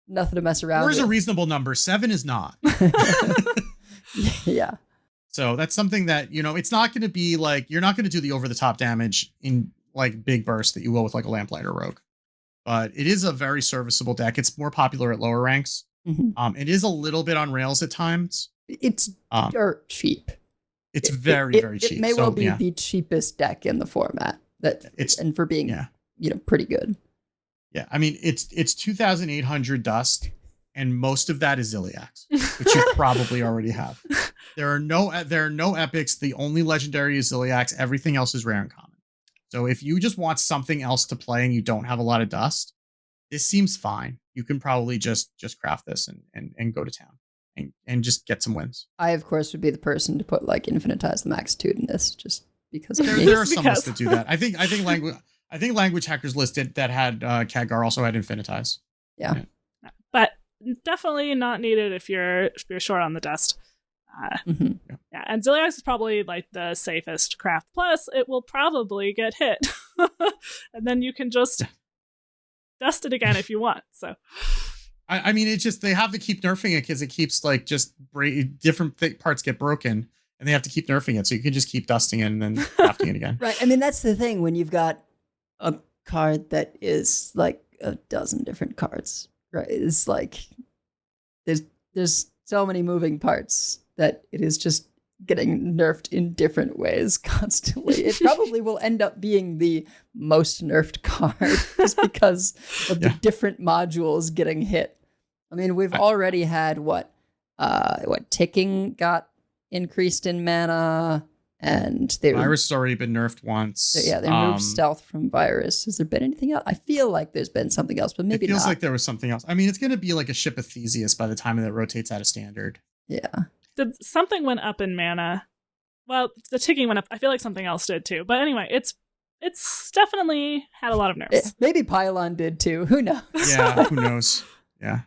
nothing to mess around with. 4 is a reasonable number. 7 is not. Yeah. So that's something that, it's not going to be like, you're not going to do the over the top damage in like big bursts that you will with like a Lamplighter Rogue. But it is a very serviceable deck. It's more popular at lower ranks. Mm-hmm. It is a little bit on rails at times. It's dirt cheap. It's very cheap. It may well be the cheapest deck in the format. And for being pretty good. Yeah, I mean it's 2,800 dust, and most of that is Ziliax, which you probably already have. There are no epics. The only legendary is Ziliax. Everything else is rare and common. So if you just want something else to play and you don't have a lot of dust, this seems fine. you can probably just craft this and go to town and just get some wins. I, of course, would be the person to put like infinitize the magnitude in this, just because there are some lists that do that. I think language hackers listed that had Khadgar also had infinitize. Yeah. But definitely not needed if you're short on the dust. Yeah, and Ziliax is probably like the safest craft. Plus, it will probably get hit, and then you can just dust it again if you want. So, I mean, it's just they have to keep nerfing it because it keeps like just different parts get broken, and they have to keep nerfing it. So you can just keep dusting it and then crafting it again. Right. I mean, that's the thing when you've got a card that is like a dozen different cards. Right. It's like there's so many moving parts that it is just getting nerfed in different ways constantly. It probably will end up being the most nerfed card just because of the different modules getting hit. I mean, we've already had what ticking got increased in mana, and Virus has already been nerfed once. Yeah, they removed stealth from Virus. Has there been anything else? I feel like there's been something else, but maybe it feels not. like there was something else. I mean, it's going to be like a Ship of Theseus by the time that rotates out of standard. Yeah. Something went up in mana. Well, the ticking went up. I feel like something else did too. But anyway, it's definitely had a lot of nerfs. Maybe Pylon did too. Who knows? Yeah, who knows? Yeah.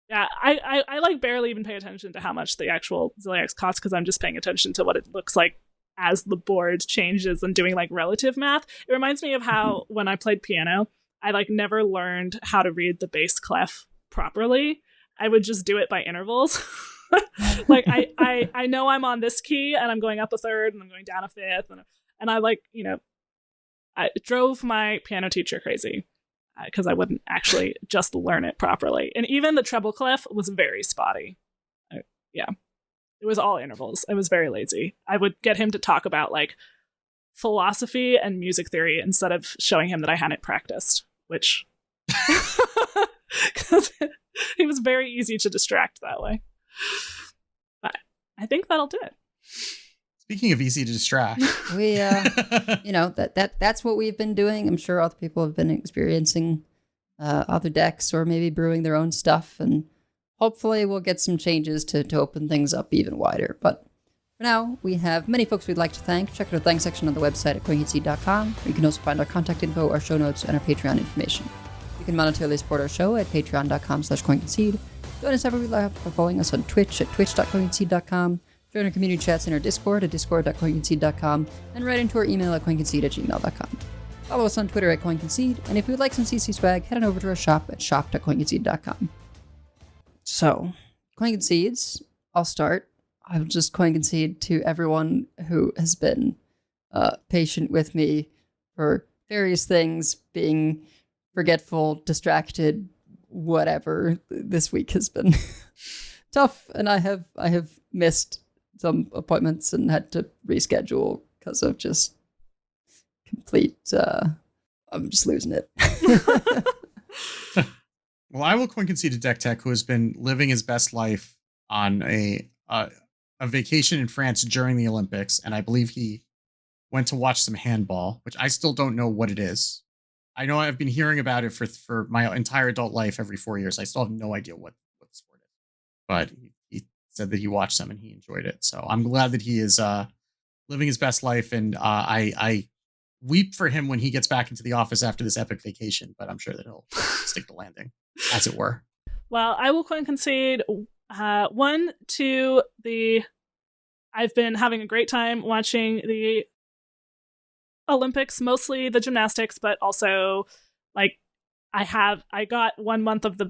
Yeah, I like barely even pay attention to how much the actual Ziliax costs because I'm just paying attention to what it looks like as the board changes and doing like relative math. It reminds me of how when I played piano, I like never learned how to read the bass clef properly. I would just do it by intervals. Like I know I'm on this key and I'm going up a third and I'm going down a fifth and I like, I drove my piano teacher crazy because I wouldn't actually just learn it properly. And even the treble clef was very spotty. Yeah. It was all intervals. I was very lazy. I would get him to talk about like philosophy and music theory instead of showing him that I hadn't practiced, which because he was very easy to distract that way. But I think that'll do it. Speaking of easy to distract, we that's what we've been doing. I'm sure other people have been experiencing other decks or maybe brewing their own stuff, and hopefully we'll get some changes to open things up even wider. But for now, we have many folks we'd like to thank. Check out our thanks section on the website at concede.com, where you can also find our contact info, our show notes, and our Patreon information. You can monetarily support our show at patreon.com/coinconcede. Join us every week by following us on Twitch at twitch.coinconcede.com. Join our community chats in our Discord at discord.coinconcede.com, and write into our email at coinconcede@gmail.com. Follow us on Twitter at coinconcede, and if you'd like some CC swag, head on over to our shop at shop.coinconcede.com. So, Coin Concedes, I'll start. I'll just Coin Concede to everyone who has been patient with me for various things, being forgetful, distracted, whatever. This week has been tough, and I have missed some appointments and had to reschedule because of just complete I'm just losing it. Well, I will coin concede to Deck Tech, who has been living his best life on a vacation in France during the Olympics, and I believe he went to watch some handball, which I still don't know what it is. I know I've been hearing about it for my entire adult life every 4 years. I still have no idea what the sport is. But he said that he watched some and he enjoyed it. So I'm glad that he is living his best life, and I weep for him when he gets back into the office after this epic vacation, but I'm sure that he'll stick the landing, as it were. Well, I will coin concede one to I've been having a great time watching the Olympics, mostly the gymnastics, but also like I got 1 month of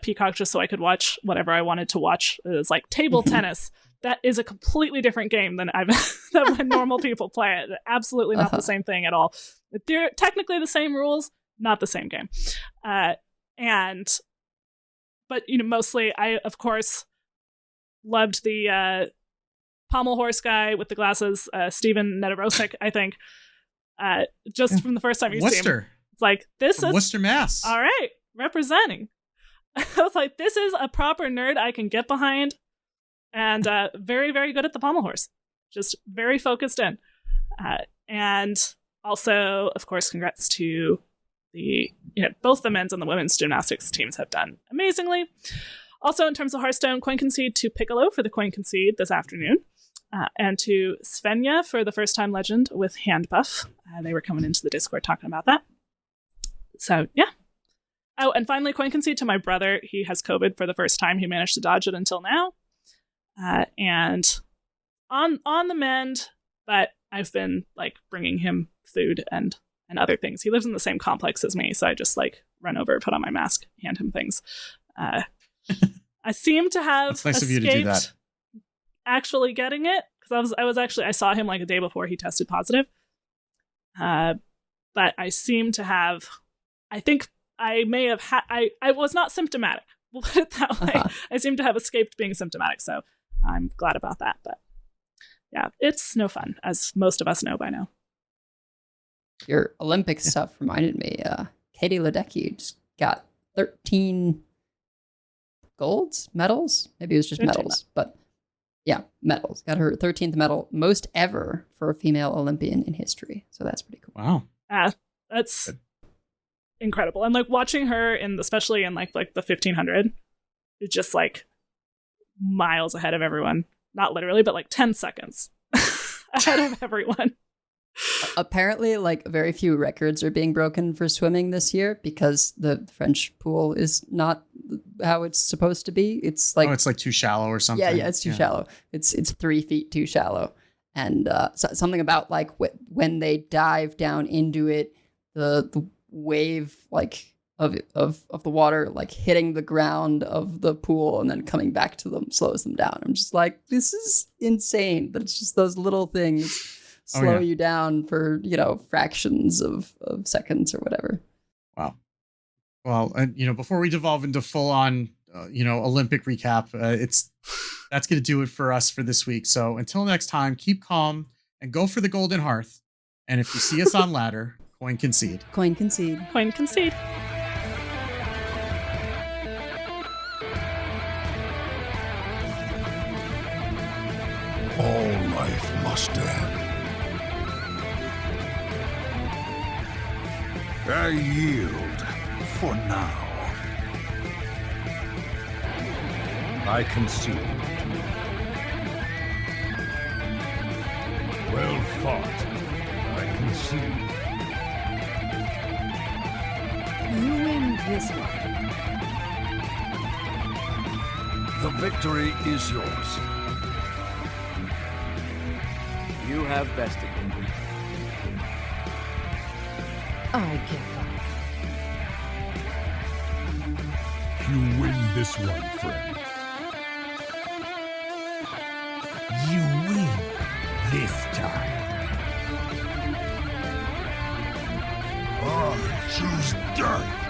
Peacock just so I could watch whatever I wanted to watch. It was like table tennis. That is a completely different game than than when normal people play it. Absolutely not the same thing at all. They're technically the same rules, not the same game. But mostly I of course loved the pommel horse guy with the glasses, Steven Nedorosik, I think. Just from the first time you see him, it's like this is Worcester, Mass. All right, representing. I was like, this is a proper nerd I can get behind, and very, very good at the pommel horse. Just very focused in, and also, of course, congrats to both the men's and the women's gymnastics teams have done amazingly. Also, in terms of Hearthstone, coin concede to Piccolo for the coin concede this afternoon, and to Svenja for the first time legend with hand buff. They were coming into the Discord talking about that. So, yeah. Oh, and finally, coin concede to my brother. He has COVID for the first time. He managed to dodge it until now. And on the mend, but I've been like bringing him food and other things. He lives in the same complex as me, so I just like run over, put on my mask, hand him things. I seem to have It's nice of you to do that. Actually getting it, because I saw him like a day before he tested positive. But I seem to have, I think I may have I was not symptomatic. We'll put it that way. I seem to have escaped being symptomatic, so I'm glad about that. But yeah, it's no fun, as most of us know by now. Your Olympic stuff reminded me. Katie Ledecky just got 13 golds, medals. Maybe it was just medals, but yeah, medals. Got her 13th medal, most ever for a female Olympian in history. So that's pretty cool. Wow. That's incredible. And like watching her especially in like the 1500, it's just like miles ahead of everyone. Not literally, but like 10 seconds ahead of everyone. Apparently, like very few records are being broken for swimming this year because the French pool is not how it's supposed to be. It's like it's like too shallow or something. Yeah, it's too shallow. It's 3 feet too shallow, and something about like when they dive down into it, the wave like of the water like hitting the ground of the pool and then coming back to them slows them down. I'm just like, this is insane. But it's just those little things slow you down for, fractions of seconds or whatever. Wow. Well, and before we devolve into full on, Olympic recap, that's going to do it for us for this week. So until next time, keep calm and go for the golden hearth. And if you see us on ladder, coin concede. Coin concede. Coin concede. All life must end. I yield for now. I concede. Well fought. I concede. You win this one. The victory is yours. You have bested me. I give up. You win this one, friend. You win this time. I choose death.